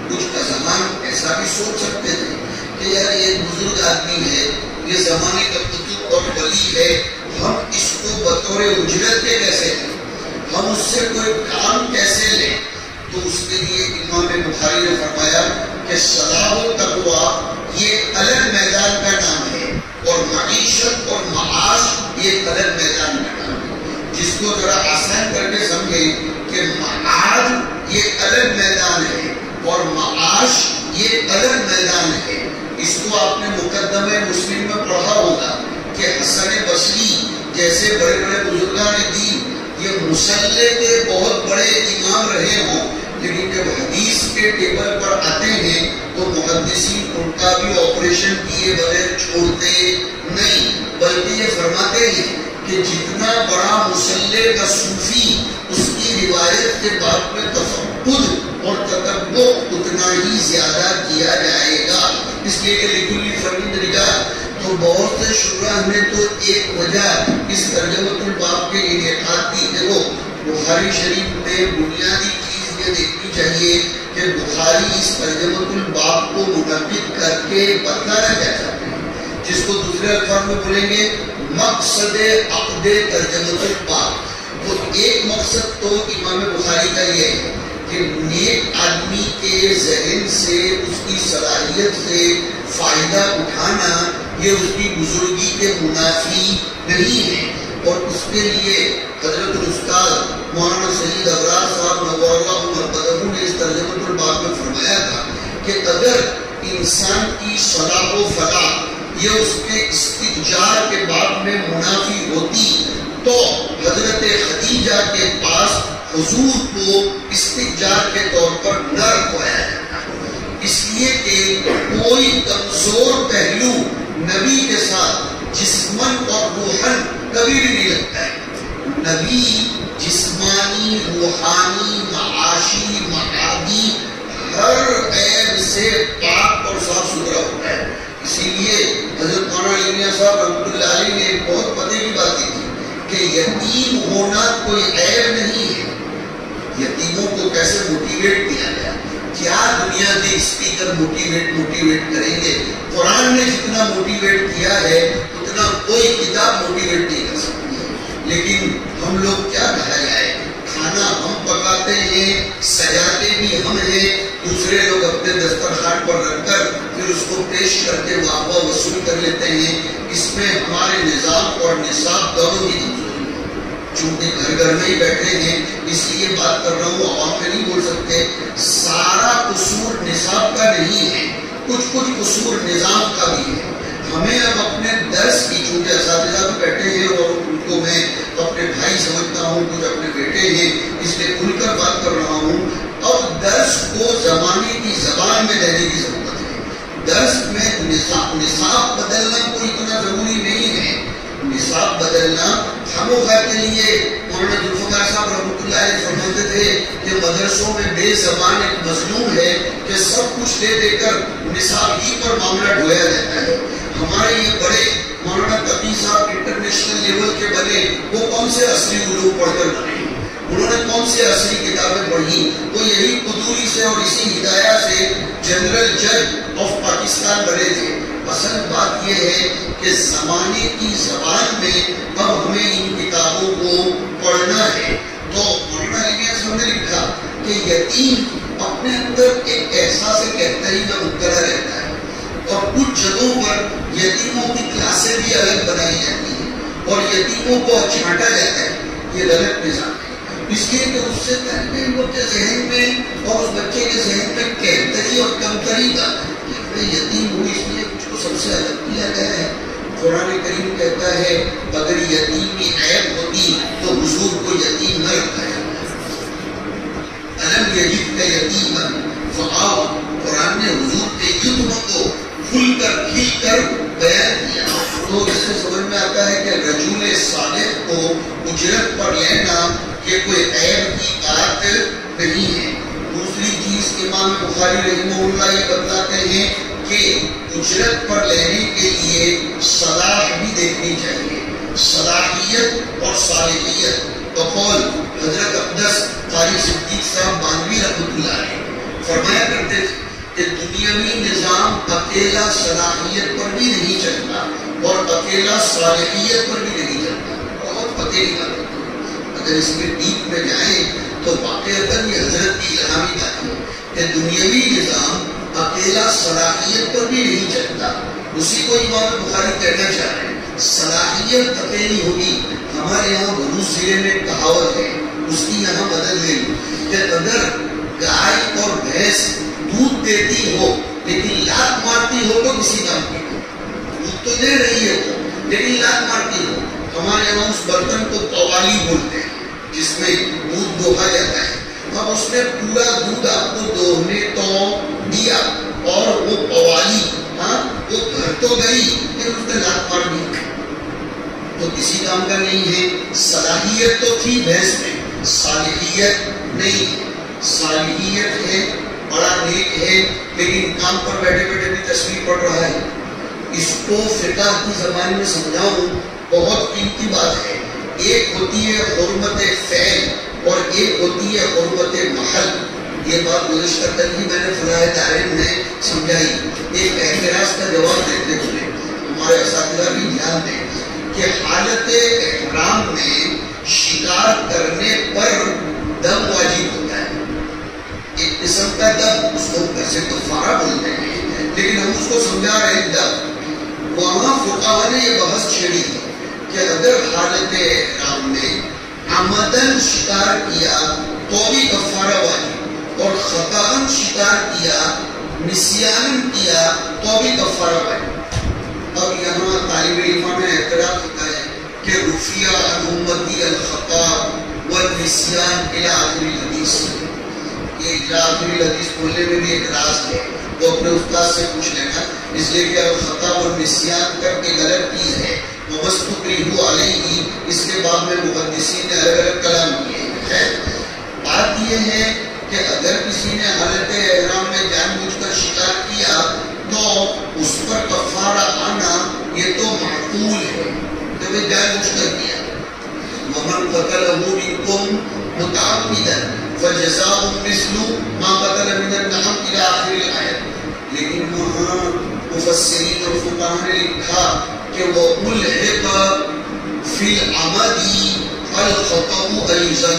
کچھ کا زمان ایسا بھی سوچ سکتے تھے کہ یار یہ بزرگ آدمی ہے، یہ زمانے کا قطب اور ولی ہے، ہم اس کو بطور اجرت کے کیسے لیں، ہم اس سے کوئی کام کیسے لیں. تو اس کے لیے امام بخاری نے فرمایا کہ صلاح و تقویٰ یہ الگ میدان کا نام ہے اور معیشت اور معاش یہ الگ میدان کا نام ہے. جس کو ذرا آسان کر کے سمجھے کہ معاد یہ الگ میدان ہے اور معاش یہ الگ میدان ہے. اس کو آپ نے مقدمہ مسلم میں پڑھا ہوگا کہ حسن بصری جیسے بڑے بڑے بزرگان دین یہ مسلح کے بہت بڑے امام رہے ہوں، لیکن جب حدیث کے ٹیبل پر آتے ہیں تو محدثین ان کا بھی آپریشن کیے بغیر چھوڑتے نہیں، بلکہ یہ فرماتے ہیں کہ جتنا بڑا مسلح کا صوفی اس کی روایت کے باب میں تفقد اور تتبع اتنا ہی زیادہ کیا جائے گا. اس لیے کہ لکلی فرمید نگاہ تو بہت سے شراح نے تو ایک وجہ اس ترجمۃ الباب کے انعقاد کی. دیکھو بخاری شریف میں بنیادی چیز یہ دیکھنی چاہیے کہ بخاری اس ترجمۃ الباب کو منعقد کر کے بتلانا کیا چاہتے ہیں، جس کو دوسرے الفاظ میں بولیں گے مقصد عقد ترجمۃ الباب. تو ایک مقصد تو امام بخاری کا یہ ہے کہ نیک آدمی کے ذہن سے، اس کی صلاحیت سے فائدہ اٹھانا یہ اس کی بزرگی کے منافی نہیں ہے، اور اس کے لیے حضرت الاستاذ مولانا سید ابرار صاحب نور اللہ مرقدہ نے اس ترجمۃ الباب میں فرمایا تھا کہ اگر انسان کی صلاح و فلاح یہ اس کے استئجار کے باب میں منافی ہوتی تو حضرت خدیجہ کے پاس حضور کو استئجار کے طور پر نہ رکھوایا جاتا، اس لیے کہ کوئی کمزور پہلو نبی کے ساتھ جسمن اور روحن کبھی بھی نہیں لگتا ہے۔ نبی جسمانی، روحانی، معاشی، معادی ہر عیب سے پاک اور صاف ستھرا ہوتا ہے۔ اسی لیے حضرت مولانا علی میاں صاحب رحمۃ اللہ علیہ نے ایک بہت پتے کی بات کی کہ یتیم ہونا کوئی عیب نہیں ہے۔ یتیموں کو کیسے موٹیویٹ کیا گیا، کیا دنیا کے اسپیکر موٹیویٹ کریں گے؟ قرآن نے جتنا موٹیویٹ کیا ہے اتنا کوئی کتاب موٹیویٹ نہیں کر سکتی ہے۔ لیکن ہم لوگ کیا کہا جائے، کھانا ہم پکاتے ہیں، سجاتے بھی ہم ہیں، دوسرے لوگ اپنے دسترخوان پر رکھ کر پھر اس کو پیش کر کے واہ واہ وصول کر لیتے ہیں۔ اس میں ہمارے نظام اور نصاب دونوں کی کمزوری ہے۔ چونکہ گھر گھر میں ہی بیٹھے ہیں اس لیے بات کر رہا ہوں، عوام میں نہیں بول سکتے۔ سارا قصور نصاب کا نہیں ہے، کچھ قصور نظام کا بھی ہے۔ ہمیں اب اپنے درس کی، چونکہ اساتذہ بھی بیٹھے ہیں اور ان کو میں اپنے بھائی سمجھتا ہوں، کچھ اپنے بیٹے ہیں، اس لیے کھل کر بات کر رہا ہوں۔ اب درس کو زمانے کی زبان میں لینے کی ضرورت ہے۔ درس میں نصاب بدلنا کوئی اتنا ضروری نہیں ہے۔ نصاب بدلنا ہم کے لیے مولانا ذوالفقار صاحب رحمۃ اللہ علیہ فرماتے تھے کہ مدرسوں میں بے زبان ایک مظلوم ہے کہ سب کچھ دے دے کر نصاب ہی پر معاملہ ڈھویا جاتا ہے۔ ہمارے یہ بڑے مولانا تقی صاحب انٹرنیشنل لیول کے بنے، وہ کون سے عصری علوم پڑھ کر بنے؟ انہوں نے کون سے عصری کتابیں پڑھی؟ وہ یہی قدوری سے اور اسی ہدایہ سے جنرل جج آف پاکستان بنے تھے۔ اصل بات یہ ہے کہ زمانے کی زبان میں اب ہمیں ان کتابوں کو پڑھنا ہے۔ تو مولانا علی میاں صاحب نے لکھا کہ یتیم اپنے اندر ایک احساس کہتری میں مبتلا رہتا ہے، اور کچھ جگہوں پر یتیموں کی کلاسیں بھی الگ بنائی جاتی ہیں اور یتیموں کو چھانٹا جاتا ہے۔ یہ غلط نظام ہے، اس لیے کہ اس سے طالب علم کے ذہن میں اور اس بچے کے ذہن میں کہتری اور کمتری کا کہ یتیم ہو اس لیے کچھ کو سب سے الگ کیا گیا ہے۔ قرآن کریم کہتا ہے اگر یتیمی عیب ہوتی تو حضور کو یتیم نہ رکھا جاتا۔ الم یجدک یتیما فآویٰ، قرآن نے حضور کے یتیم کو کھل کر کھل کر بیان کیا۔ تو اس سے سمجھ میں آتا ہے کہ رجل صالح کو اجرت پر لینا یہ کوئی عیب کی بات نہیں ہے۔ دوسری چیز امام بخاری رحمہ اللہ یہ بتلاتے ہیں کہ اجرت پر لینے کے لیے صلاح بھی دیکھنی چاہیے، صلاحیت اور صالحیت۔ بقول حضرت اقدس قاری صدیق صاحب بانوی رحمۃ اللہ علیہ فرمایا کرتے تھے کہ دنیاوی نظام اکیلا صلاحیت پر بھی نہیں چلتا اور اکیلا صالحیت پر بھی نہیں چلتا۔ بہت پتے کی بات ہے، اگر اس میں ڈیپ میں جائیں تو واقعتاً یہ حضرت کی الہامی بات ہے کہ دنیاوی نظام اکیلا صلاحیت پر بھی نہیں چلتا۔ اسی کو امام بخاری کہنا چاہ رہے ہیں، صلاحیت اکیلی ہوگی۔ ہمارے یہاں بھروچ ضلع میں ایک کہاوت ہے، اس کی یہاں بدل لیں کہ اگر گائے اور بھینس دودھ دیتی ہو لیکن لات مارتی ہو تو کسی کام کی ہو، دودھ تو دے رہی ہے وہ لیکن لات مارتی ہو۔ ہمارے یہاں اس برتن کو قوالی بولتے ہیں جس میں دودھ دوہا جاتا ہے۔ اب اس نے پورا دودھ آپ کو دوہنے تو دیا اور وہ قوالی وہ گھر تو گئی لیکن اس نے لات مار دی تو کسی کام کا نہیں ہے۔ صلاحیت تو تھی بھینس میں، صالحیت نہیں۔ صالحیت ہے، بڑا نیک ہے، لیکن کام پر بیٹھے بیٹھے بھی تصویر پڑھ رہا ہے۔ اس کو فقہ کی زبان میں سمجھاؤں، بہت قیمتی بات ہے۔ ایک ہوتی ہے حرمت فعل اور ایک ہوتی ہے حرمت محل۔ یہ بات گزشتہ کل ہی میں نے فلاح دارین میں سمجھائی۔ ایک اعتراض کا جواب دیتے ہوئے ہمارے اساتذہ بھی دھیان دیں کہ حالت احرام میں شکار کر حالت احرام میں عمدن شکار کیا تو بھی کفارہ واجب، اور خطاً شکار کیا، نسیان کیا تو بھی کفارہ واجب۔ اب یہاں طالب علموں نے اعتراض ہوتا ہے کہ رفیع عن امتی الخطا والنسیان الى آخر الحدیث، یہ الى آخر الحدیث بولنے میں بھی ایک راز ہے، وہ اپنے استاد سے پوچھ لینا، اس لیے کہ الخطا والنسیان کر کے غلط چیز ہے، وَمَسْتُقْرِهُ عَلَيْهِ، اس کے بعد میں محدثین نے الگ الگ کلام کیے ہیں۔ بات یہ ہے کہ اگر کسی نے حالت احرام میں جان بوجھ کر شکار کیا تو اس پر کفارہ آنا یہ تو معقول ہے، جب وہ جان بوجھ کر کیا۔ وَمَنْ قَتَلَهُ مِنْكُمْ مُتَعَمِّدًا فَجَزَاءٌ مِثْلُ مَا قَتَلَ مِنَ النَّعَمِ إِلَى آخِرِ الْآيَةِ، لیکن وہاں مفسرین اور فقہاء نے لکھا کہ وہ ملحق فی العمد الخطأ ایضاً،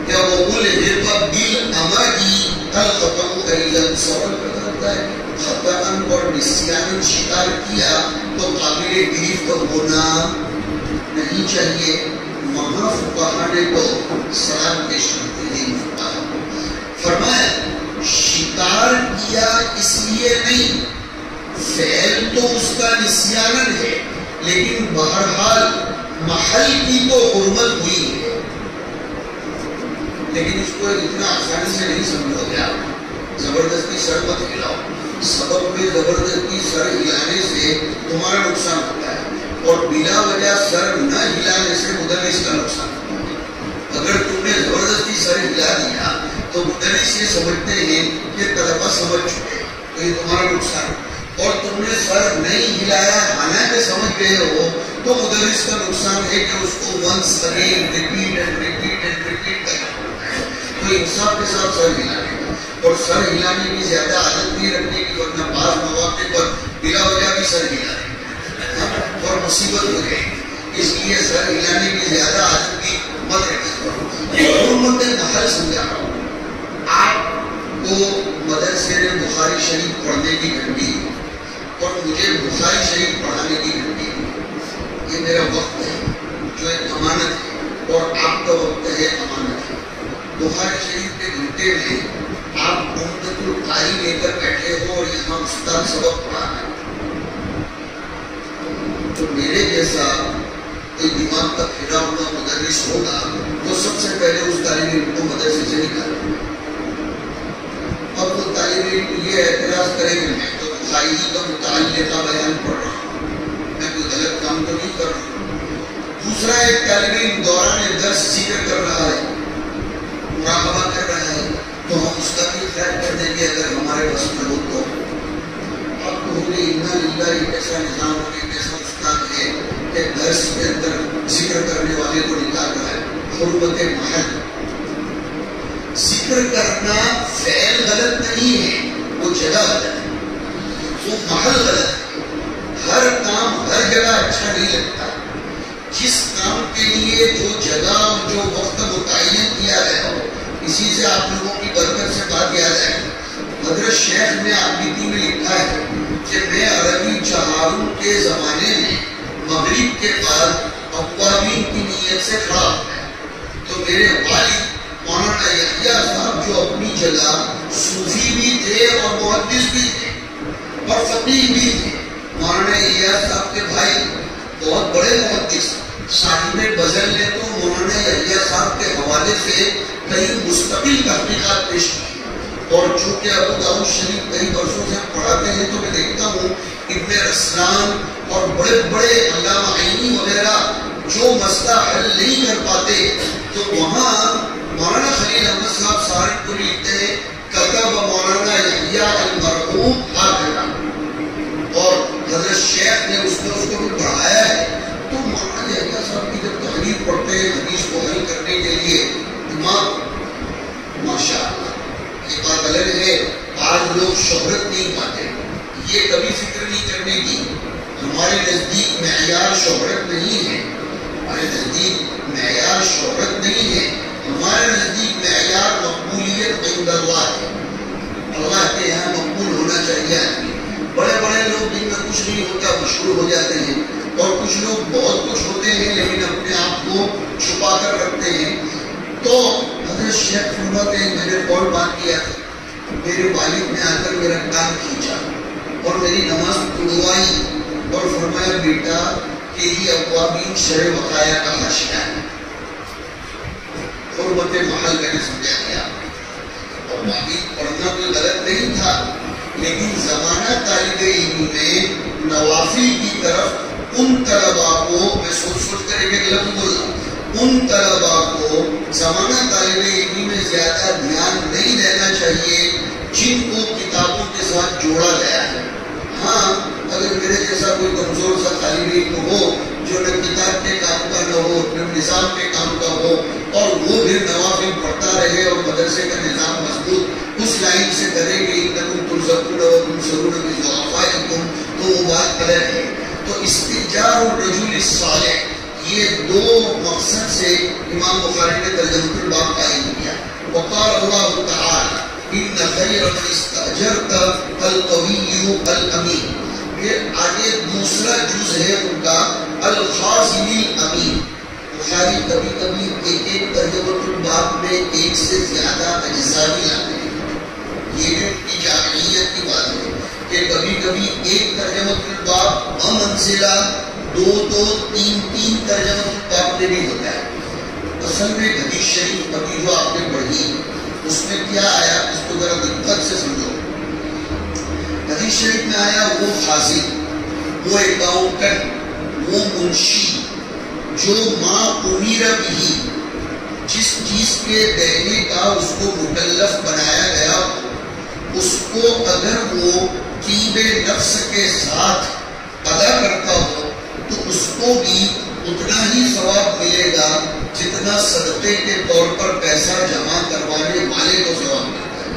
یا وہ ملحق بالعمد الخطأ ایضاً، سوال پیدا ہوتا ہے خطأً اور نسیان شکار کیا تو قابل گرفت ہونا نہیں چاہیے۔ وہاں فقہاء نے تو سلام پیش کرتے ہیں، فرمایا شکار کیا اس لیے نہیں، فعل تو اس کا نسیان ہے، لیکن بہرحال محل کی تو حرمت ہوئی ہے، لیکن اس کو اتنا آسانی سے نہیں سمجھو گیا، زبردستی سر مت ہلاؤ، سبب میں زبردستی سر ہلانے سے تمہارا نقصان ہوتا ہے، اور بلا وجہ سر نہ ہلانے سے مدرس کا نقصان ہوتا ہے۔ اگر تم نے زبردستی سر ہلا دیا تو مدرس یہ سمجھتے ہیں کہ طلبہ سمجھ چکے، تو یہ تمہارا نقصان ہے، اور تم نے سر نہیں ہلایا حالانکہ سمجھ گئے ہو تو مدرس کا نقصان ہے کہ اس کو once again repeat and repeat and repeat کرنا پڑتا ہے۔ تو انصاف کے ساتھ سر ہلانے کا، اور سر ہلانے کی زیادہ عادت نہیں رکھنے کی، ورنہ بعض مواقع پر بلا وجہ بھی سر ہلا دیں اور مصیبت ہو جائے گی، اس لیے سر ہلانے کی زیادہ عادت بھی مت رکھیں۔ حرمت محل سمجھا رہا ہوں، آپ کو مدرسے نے بخاری شریف پڑھنے کی گھنٹی اور مجھے بخاری شریف پڑھانے کی گھنٹی، یہ میرا وقت ہے جو ایک امانت ہے، اور آپ کا وقت ہے امانت ہے۔ بخاری شریف کے گھنٹے میں آپ عمدۃ القاری لے کر بیٹھے ہو اور یہاں استاد سبق پڑھا ہے، تو میرے جیسا کوئی دماغ کا پھرا ہوا مدرس ہوگا تو سب سے پہلے اس طالب علم کو مدرسے سے نکالے۔ اب وہ طالب علم یہ اعتراض کرے کہ میں تو بخاری کا متعلقہ بیان پڑھ رہا ہوں، میں کوئی غلط کام تو نہیں کر رہا ہوں۔ دوسرا ایک طالب علم دوران درس ذکر کر رہا ہے، مراقبہ کر رہا ہے، تو ہم اس کا بھی خیال کر دیں گے اگر ہمارے بس میں ہو تو۔ اب تو ہمیں اتنا للہ ایک ایسا نظام ہو، ایک ایسا استاد ہے کہ درس کے اندر ذکر کرنے والے کو نکال رہا ہے۔ حرمت محل، ذکر کرنا فعل غلط نہیں ہے، وہ جگہ غلط ہے، وہ محل غلط ہے۔ ہر کام ہر جگہ اچھا نہیں لگتا، جس کام کے لیے جو جگہ اور جو وقت متعین کیا گیا ہو، اسی سے آپ لوگوں کی برکت سے بات یاد آئے۔ حضرت شیخ نے آبیدی میں لکھا ہے کہ میں عربی چہاروں کے زمانے میں مغرب کے بعد اقوامین کی نیت سے کھڑا ہوا ہے، تو میرے والد مولانا یحییٰ صاحب جو اپنی جگہ صوفی بھی تھے اور محدث بھی تھے اور فقیہ بھی تھے، مولانا یحییٰ صاحب کے بھائی بہت بڑے محدث صاحب غزل نے تو مولانا یحییٰ صاحب کے حوالے سے کئی مستقل تحقیقات پیش کی، اور چونکہ ابو داؤد شریف کئی برسوں سے پڑھاتے ہیں تو میں دیکھتا ہوں ابن رسلان اور بڑے بڑے علامہ عینی وغیرہ جو مسئلہ حل نہیں کر پاتے تو وہاں مولانا خلیل احمد صاحب سہارنپوری لکھتے ہیں کتب مولانا یحییٰ المرحوم حافظہ، اور حضرت شیخ نے اس کو بھی پڑھایا ہے۔ تو مولانا یحییٰ صاحب کی جب تحریر پڑھتے ہیں حدیث کو حل کرنے کے لیے، دماغ ماشاء اللہ، یہ بات الگ ہے۔ آج لوگ شہرت نہیں پاتے، یہ کبھی فکر نہیں کرنے کی۔ ہمارے نزدیک معیار شہرت نہیں ہے، ہمارے نزدیک معیار شہرت نہیں ہے، ہمارے نزدیک معیار مقبولیت عند اللہ ہے۔ اللہ کے یہاں مقبول ہونا چاہیے آدمی۔ بڑے بڑے لوگ جن میں کچھ نہیں ہوتا مشہور ہو جاتے ہیں، اور کچھ لوگ بہت کچھ ہوتے ہیں لیکن اپنے آپ کو چھپا کر رکھتے ہیں. تو حضرت شیخ فرماتے ہیں میں نے فوراً بات کیا تھا, میرے والد نے آ کر میرا کان کھینچا اور میری نماز پڑھوائی اور فرمایا بیٹا تیری ابوابین شرع وقایا کا حاشیہ ہے. حرمت محل میں نے سمجھا گیا. ابوابین پڑھنا تو غلط نہیں تھا لیکن زمانہ طالب علم میں نوافل کی طرف ان طلباء کو, میں سوچ کر ایک لفظ بولا, ان طلباء کو زمانہ طالب علم میں زیادہ دھیان نہیں دینا چاہیے جن کو کتابوں کے ساتھ جوڑا گیا ہے. ہاں اگر میرے جیسا کوئی کمزور سا طالب علم ہو جو نہ کتاب کے کام کا نہ ہو نہ نظام کے کام کا ہو اور وہ بھی نوافل پڑھتا رہے اور مدرسے کا نظام مضبوط اس لائن سے کرے گی انکم ترزقون وتنصرون بضعفائکم, تو وہ بات الگ ہے. تو استئجار الرجل الصالح یہ دو مقصد سے امام بخاری نے ترجمۃ الباب قائم کیا. وقال اللہ تعالی ان خیر من استاجرت القوی الامین. پھر آگے دوسرا جز ہے ان کا الخازن الامین. بخاری کبھی کبھی ایک ترجمۃ الباب میں ایک سے زیادہ اجزاء بھی لاتے ہیں. یہ بھی ان کی جامعیت کی بات ہے کہ کبھی کبھی ایک ترجمۃ الباب بمنزلہ دو تین ترجمۃ الباب میں بھی ہوتا ہے. اصل میں حدیث شریف ابھی جو آپ نے پڑھی اس میں کیا آیا اس کو ذرا دقت سے سمجھو. حدیث شریف میں آیا وہ خازن, وہ اکاؤنٹنٹ, وہ منشی جو ما امیر بھی, جس چیز کے دینے کا اس کو مکلف بنایا گیا اس کو اگر وہ طیب نفس کے ساتھ ادا کرتا ہو تو اس کو بھی اتنا ہی ثواب ملے گا جتنا صدقے کے طور پر پیسہ جمع کروانے والے کو ثواب ملتا ہے.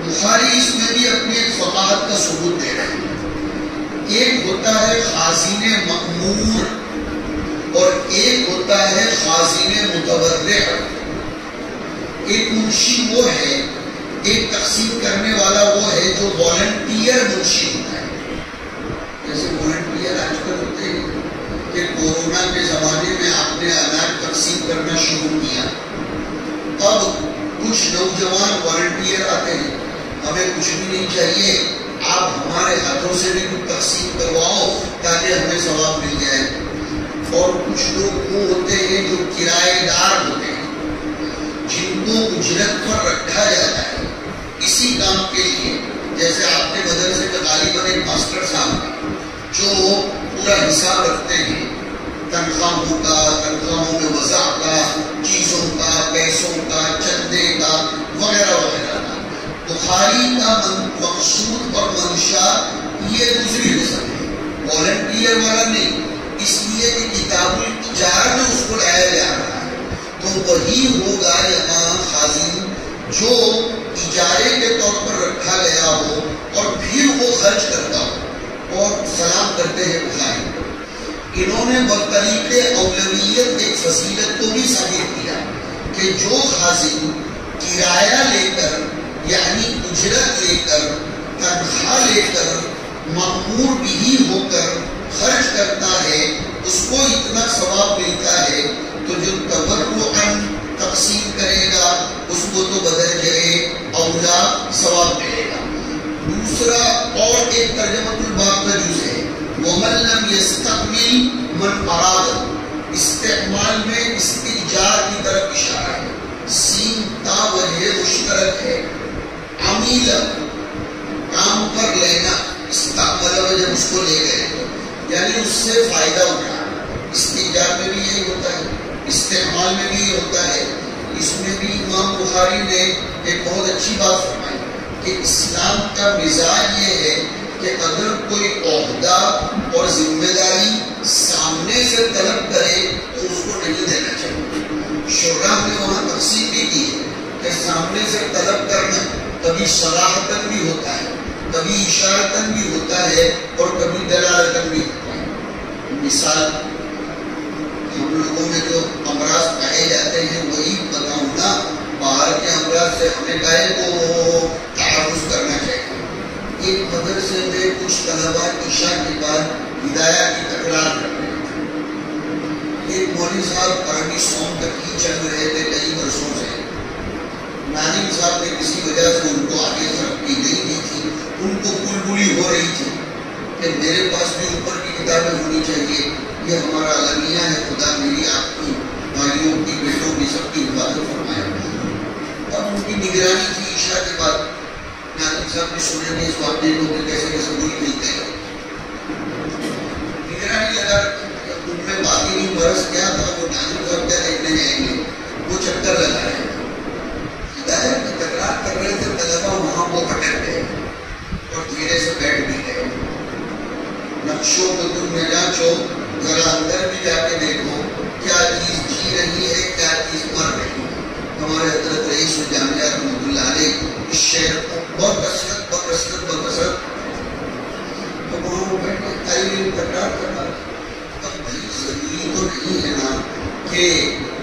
بخاری اس میں بھی اپنی ایک فقاہت کا ثبوت دے رہے ہیں. ایک ہوتا ہے خازن مأمور اور ایک ہوتا ہے خازن متبرع. ایک منشی وہ ہے, ایک تقسیم کرنے والا وہ ہے جو والنٹیئر منشی ہوتا ہے. جیسے والنٹیئر آج کل ہوتے ہیں کہ کورونا کے زمانے میں آپ نے اناج تقسیم کرنا شروع کیا, اب کچھ نوجوان والنٹیئر آتے ہیں, ہمیں کچھ بھی نہیں چاہیے, آپ ہمارے ہاتھوں سے بھی کچھ تقسیم کرواؤ تاکہ ہمیں ثواب مل جائے. اور کچھ لوگ وہ ہوتے ہیں جو کرایہ دار ہوتے ہیں جن کو اجرت پر رکھا جاتا ہے اسی کام کے لیے. جیسے آپ نے مدرسے میں غالباً ایک ماسٹر صاحب جو پورا حساب رکھتے ہیں تنخواہوں کا, تنخواہوں میں وضع کا, چیزوں کا, پیسوں کا, چندے کا وغیرہ وغیرہ کا. بخاری کا مقصود اور منشا یہ دوسری قسم ہے, والنٹیئر والا نہیں. اس لیے کہ کتاب التجارہ میں اس کو لایا جا رہا ہے تو وہی ہوگا یہاں خازن جو اجارے کے طور پر رکھا گیا ہو اور پھر وہ خرچ کرتا ہو. اور سلام کرتے ہیں بخاری. انہوں نے بطریق اولویت ایک فضیلت کو بھی ثابت کیا کہ جو خازن کرایہ لے کر یعنی اجرت لے کر, تنخواہ لے کر, مأمور بھی ہو کر خرچ کرتا ہے اس کو اتنا ثواب ملتا ہے, تو جو تبرعاً تقسیم کرے گا اس کو تو بدرجہ اولا ثواب ملے گا. دوسرا اور ایک ترجمۃ الباب کا جز ہے وَمَن لَّمْ يَسْتَعْمِلْ مَنْ أَرَادَ. استعمال میں استئجار کی طرف اشارہ ہے. سین تا وجہ مشترک ہے. عمیل کام پر لینا, استعمال وجہ اس کو لے گئے یعنی اس سے فائدہ اٹھانا. استئجار میں بھی یہی ہوتا ہے, استعمال میں بھی یہ ہوتا ہے. اس میں بھی امام بخاری نے ایک بہت اچھی بات فرمائی کہ اسلام کا مزاج یہ ہے کہ اگر کوئی عہدہ اور ذمہ داری سامنے سے طلب کرے تو اس کو نہیں دینا چاہیے. شراح نے وہاں تقسیم بھی کی کہ سامنے سے طلب کرنا کبھی صراحتاً بھی ہوتا ہے, کبھی اشارتاً بھی ہوتا ہے اور کبھی دلالتاً بھی ہوتا ہے. مثال ہم لوگوں میں جو امراض پائے جاتے ہیں وہی بتاؤں نا, باہر کے امراض سے ہمیں کہے تو تعارف کرنا چاہیے. ایک مدرسے میں کچھ طلباء عشاء کے بعد ہدایہ کی تکرار کرتے ہیں. ایک مولوی صاحب عربی سونگ تک ہی چل رہے تھے کئی برسوں سے. ناظم صاحب نے کسی وجہ سے ان کو آگے طرف کی نہیں دی تھی. ان کو بلبلی ہو رہی تھی کہ میرے پاس بھی اوپر کی کتابیں ہونی چاہیے. یہ ہمارا المیہ ہے. خدا میری آپ کی بھائیوں کی بیٹوں کی سب کی حفاظت فرمایا. اور ان کی نگرانی تھی. عشاء کے بعد ناظم صاحب نے سنے تھے اس واقعے کو کہ کیسے کیسے بری ملتے ہیں. نگرانی لگا ان میں باقی برس کیا تھا. وہ ناظم صاحب کیا دیکھنے جائیں گے. وہ چکر لگا رہے ہیں. ہدایت کی تکرار کر رہے تھے. طلبا وہاں وہ پٹک گئے اور دھیرے سے بیٹھ بھی گئے. نقشوں کو تم میں جانچو, ذرا اندر بھی جا کے دیکھو کیا چیز جی رہی ہے, کیا چیز مر رہی ہے. ہمارے حضرت رئیس الجامعہ رحمۃ اللہ علیہ اس شعر کو بکثرت تو وہاں وہ بیٹھ کے تعلیم تکرار کرنا. اب بھائی ضروری تو نہیں ہے نا کہ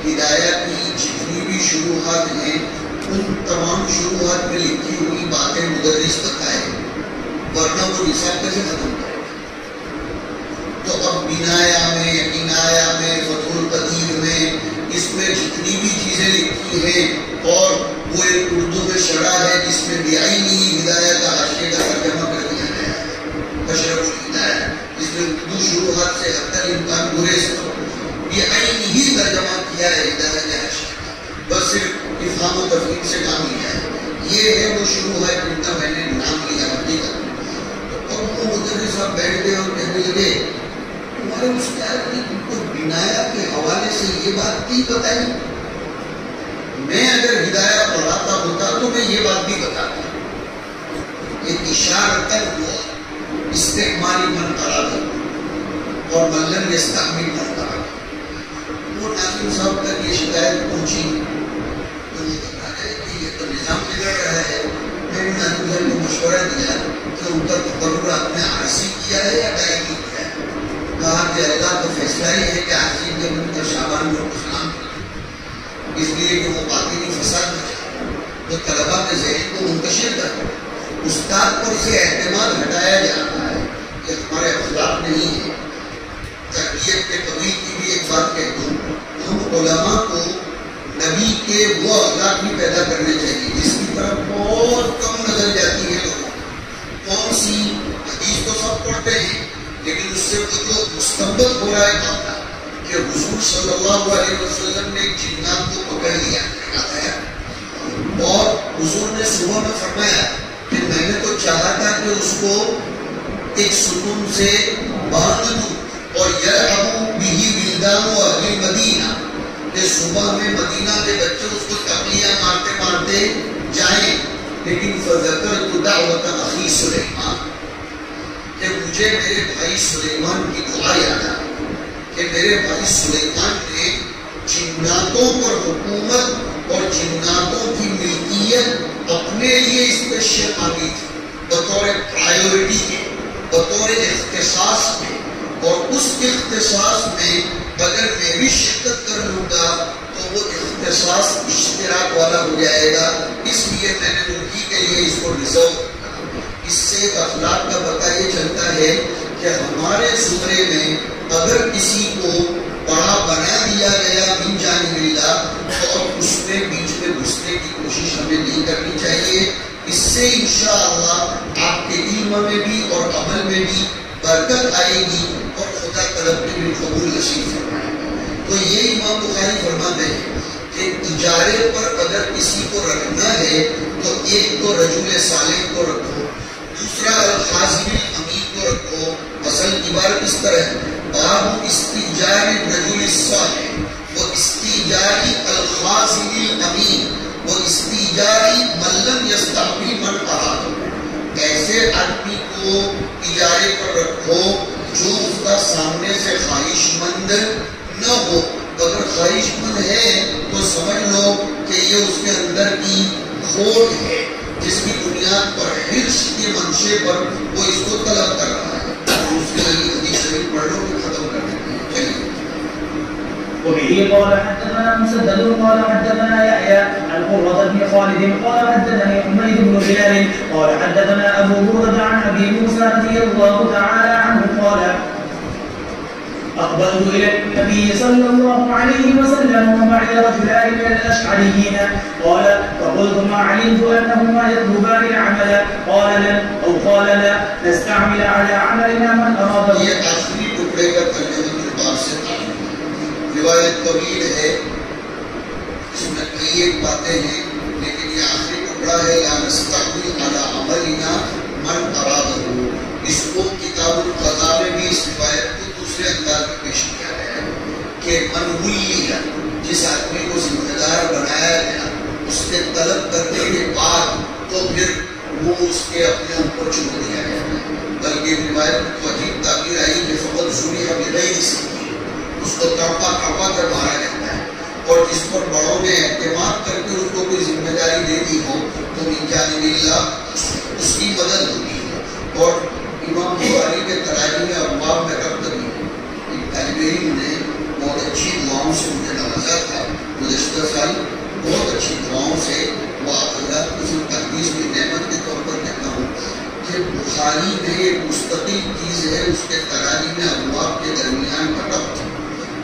ہدایت کی جتنی بھی شروحات ہیں ان تمام شروحات میں لکھی ہوئی باتیں مدرس بتائے, ورنہ وہ نصاب کیسے ختم کرے. تو اب بنایا میں, عنایا میں, فتح القدیر میں, اس میں جتنی بھی چیزیں لکھی ہیں, اور وہ ایک اردو میں شرح ہے جس میں بیعینی ہدایہ کا حاشیے کا ترجمہ کر دیا گیا ہے. اشرف الہدایہ جس میں اردو شروحات سے حتی الامکان گریز بیعینی ہی ترجمہ کیا ہے ہدایہ کے حاشیے کا. بس صرف افہام و تفہیم سے کام لیا ہے. یہ ہے وہ شروحات جن کا میں نے نام لیا حقیقت. اور وہ مدرس صاحب بیٹھ گئے اور کہنے لگے تمہارے استاد نے تم کو بنایا کے حوالے سے یہ بات کی بتائی. میں اگر ہدایہ پڑھاتا ہوتا تو میں یہ بات بھی بتاتا. ایک اشارتاً ہوا استعمالی من قرآن اور من لم یستعمل من قرآن. وہ ناظم صاحب تک یہ شکایت پہنچی تو وہ بتا رہے کہ یہ تو نظام بگڑ رہا ہے. میں نے ناظم صاحب کو مشورہ دیا کہ ان کا تقرر آپ نے عارضی کیا ہے یا دائمی کیا ہے. کہا کہ اللہ کا فیصلہ ہی ہے کہ عارضی کے منتر شعبان کو اسلام اس لیے کہ وہ باطنی فساد میں جائے تو طلبا کے ذہن کو منتشر کر. استاد پر سے اعتماد ہٹایا جاتا ہے کہ ہمارے اخلاق نہیں ہے. تربیت کے قبیل کی بھی ایک بات کہہ دوں, ہم علماء کو نبی کے وہ اخلاق بھی پیدا کرنے چاہیے جس کی طرف بہت کم نظر جاتی ہے لوگوں. کون سی حدیث تو سب پڑھتے ہیں لیکن اس سے وہ جو مستنبط ہو رہا ہے معاملہ کہ حضور صلی اللہ علیہ وسلم نے جنات کو پکڑ لیا اور حضور نے صبح میں فرمایا کہ میں نے تو چاہا تھا کہ اس کو ایک ستون سے باندھ دوں اور یلعبوا بہ ولدان اہل مدینہ, کہ صبح میں مدینہ کے بچے اس کو تقلیاں مارتے مارتے جائیں. لیکن فذکرت دعوت اخی سلیمان, کہ مجھے میرے بھائی سلیمان کی دعا یاد آئی کہ میرے بھائی سلیمان نے جناتوں پر حکومت اور جناتوں کی ملکیت اپنے لیے اسپیشل مانگی تھی بطور پرائیورٹی کے, بطور اختصاص میں. اور اس اختصاص میں اگر میں بھی شرکت کر لوں گا تو وہ اختصاص اشتراک والا ہو جائے گا. اس لیے میں نے ملکی کے لیے اس کو ریزرو کیا. اس سے ایک اخلاق کا پتہ یہ چلتا ہے کہ ہمارے زمرے میں اگر کسی کو بڑا بنا دیا گیا من جانب اللہ تو اب اس میں بیچ میں گھسنے کی کوشش ہمیں نہیں کرنی چاہیے. اس سے انشاءاللہ آپ کے علم میں بھی اور عمل میں بھی برکت آئے گی اور خدا طلب کے بھی قبول نصیب فرمائے گا. تو یہ امام بخاری فرماتے ہیں کہ اجارے پر اگر کسی کو رکھنا ہے تو ایک تو رجل صالح کو رکھو, دوسرا الخازن الامین کو رکھو. اصل عبارت اس طرح ہے باب استئجار الرجل الصالح و استئجار الخازن الامین و استئجار من لم یستعمل من قرآن. ایسے آدمی کو اجارے پر رکھو جو اس کا سامنے سے خواہش مند نہ ہو. اگر خواہش مند ہے تو سمجھ لو کہ یہ اس کے اندر کی کھوٹ ہے جس کی بنیاد پر حرص کے منشے پر وہ اس کو طلب کر رہا ہے. اس کے لیے حدیث شریف پڑھ لو کہ ختم کر دیں. چلیے. وبه قال حدثنا مسدد قال حدثنا يحيى عن قرة بن خالد قال حدثني حميد بن هلال قال حدثنا أبو بردة عن أبي موسى رضي الله تعالى عنه قال أقبلت إلى النبي صلى الله عليه وسلم ومعي رجلان من الأشعريين قال فقلت ما علمت أنهما يطلبان العمل قال لا نستعمل على عملنا من أراده. یہ آخری ٹکڑے کا ترجمہ کتاب سے تعلق ہے. روایت طویل ہے, اس میں کئی ایک باتیں ہیں, لیکن یہ آخری ٹکڑا ہے لا نستعمل علی عملنا من ارادہ. اس کو کتاب القضاء میں بھی اس روایت کو دوسرے انداز میں پیش کیا گیا ہے کہ من ولی, جس آدمی کو ذمہ دار بنایا گیا, اس کے طلب کرنے کے بعد تو پھر وہ اس کے اپنے اوپر چھوڑ دیا گیا ہے. بلکہ روایت کو عجیب تعبیر آئی کہ فقط ضروری بغیر سکی, اس کو تڑپا کر مارا جاتا ہے. اور جس پر بڑوں نے اعتماد کر کے اس کو کوئی ذمہ داری دے دی ہو تو من جانب اللہ اس کی مدد ہوتی ہے. اور امام بخاری کے تراجم ابواب میں ربط بھی ایک طالب علم نے بہت اچھی دعاؤں سے مجھے نوازا تھا گزشتہ سال. بہت اچھی دعاؤں سے وہ حضرات کو صرف تحدیث کی نعمت کے طور پر کہتا ہوں کہ بخاری میں ایک مستقل چیز ہے اس کے تراجم ابواب کے درمیان کا ربط,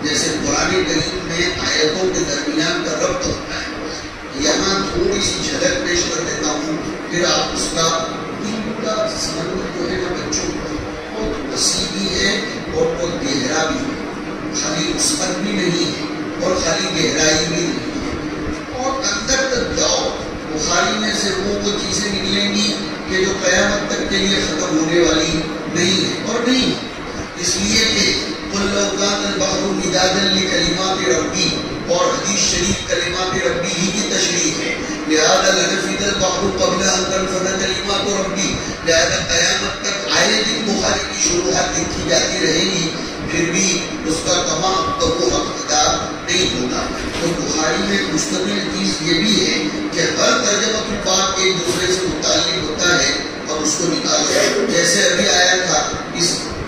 جیسے قرآن کریم میں آیتوں کے درمیان کا ربط ہوتا ہے. یہاں تھوڑی سی جھلک پیش کر دیتا ہوں, پھر آپ اس کا سمجھ جو ہے نا بچوں بہت وسیع بھی ہے اور بہت گہرا بھی ہے, خالی مثبت بھی نہیں ہے اور خالی گہرائی بھی نہیں ہے. اور اندر تک جاؤ, بخاری میں سے وہ چیزیں نکلیں گی کہ جو قیامت تک کے لیے ختم ہونے والی نہیں ہے. اور نہیں اس لیے کہ قُلْ لَوْ كَانَ الْبَحْرُ مِدَادًا لِكَلِمَاتِ رَبِّي, اور حدیث شریف کلمات ربی ہی کی تشریح ہے. لہذا لنفد البحر قبل ان تنفد کلمات ربی, لہذا قیامت تک آئے دن بخاری کی شروحات لکھی جاتی رہے گی, پھر بھی اس کا تمام قبول اقتدار نہیں ہوتا. تو بخاری میں مستقل چیز یہ بھی ہے کہ ہر ترجمہ کی بات ایک دوسرے سے متعلق ہوتا ہے اور اس کو نکالتے ہیں. جیسے ابھی آیا تھا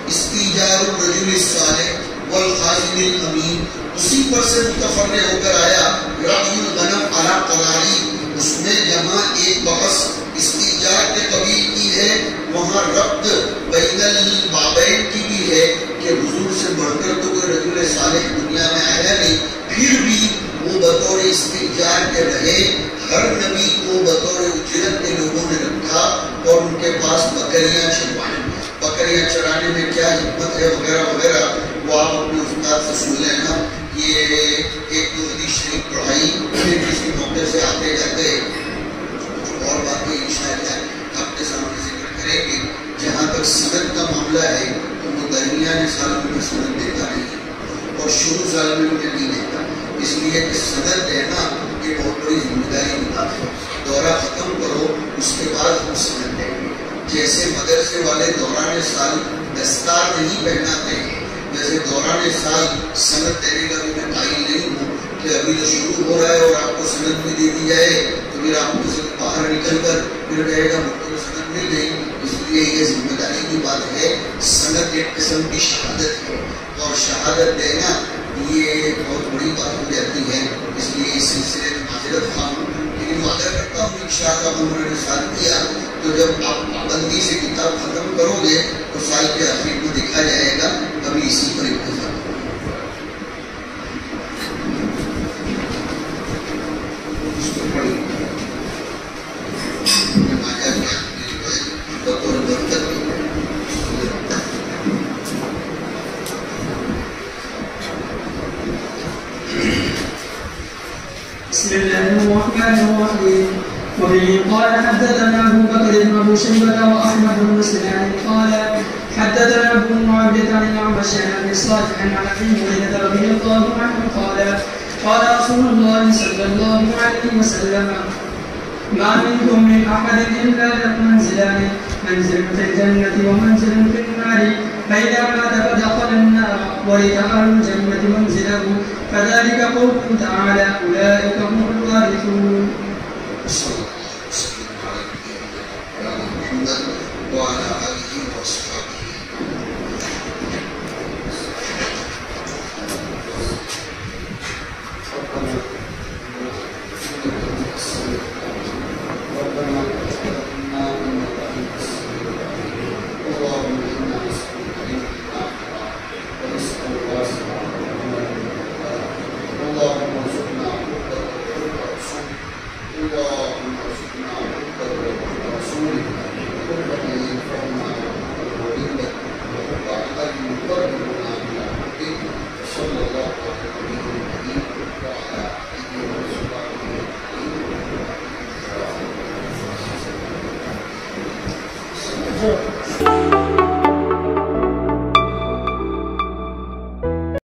استیجار الرجل الصالح والخازن الامین, اسی پر سے متفرع ہو کر آیا رعی الغنم علی قلالی. اس میں جہاں ایک بحث استیجار کے قبیل کی ہے وہاں ربط بین البابین کی بھی ہے کہ حضور سے بڑھ کر تو کوئی رجل صالح دنیا میں آیا نہیں, پھر بھی وہ بطور استیجار کے رہے. ہر نبی کو بطور اجرت کے لوگوں نے رکھا اور ان کے پاس بکریاں چروائیں. بکریاں چرانے میں کیا حکمت ہے وغیرہ وغیرہ وہ آپ اپنے استاد سے سن لینا. یہ ایک دو حدیث شریف پڑھائی, پھر کسی موقع سے آتے جاتے اور باتیں انشاءاللہ آپ کے سامنے ذکر کریں گے. جہاں تک سند کا معاملہ ہے تو وہ درمیان سال میں سند دیتا نہیں اور شروع سال میں نہیں دیتا, اس لیے کہ سند دینا یہ بہت بڑی ذمہ داری نبھاتے ہیں. دورہ ختم کرو اس کے بعد ہم سند دیں گے. جیسے مدرسے والے دوران سال دستار نہیں پہناتے ہیں, ویسے دوران سال سند دینے کا بھی میں قائل نہیں ہوں کہ ابھی تو شروع ہو رہا ہے اور آپ کو سند بھی دے دی جائے تو پھر آپ کو باہر نکل کر پھر کہے گا مجھ کو سند مل گئی. اس لیے یہ ذمہ داری کی بات ہے. سند ایک قسم کی شہادت ہے اور شہادت دینا یہ بہت بڑی بات ہو جاتی ہے. اس لیے اس سلسلے میں معذرت خواہ ہوں, لیکن وعدہ کرتا ہوں انشاءاللہ انہوں نے ساتھ دیا تو جب آپ پابندی سے کتاب ختم کرو گے تو سال کے آخر میں دیکھا جائے گا. ابھی اسی پر اتفاق بسم الله الرحمن الرحيم. وبه قال حدثنا ابو بكر بن ابي شيبه واحمد بن سليمان قال حدثنا ابو معاويه عن الاعمش عن ابي صالح عن ابي هريره رضي الله عنه قال قال رسول الله صلى الله عليه وسلم ما منكم من احد الا له منزلان, منزل في الجنه ومنزل في النار, فاذا مات فدخل النار ولدخل الجنه منزله, فذلك قوله تعالى اولئك هم الوارثون. صلى الله وسلم على محمد وعلى آله وصحبه. اللهم إنا نسألك علما نافعا ورزقا واسعا طور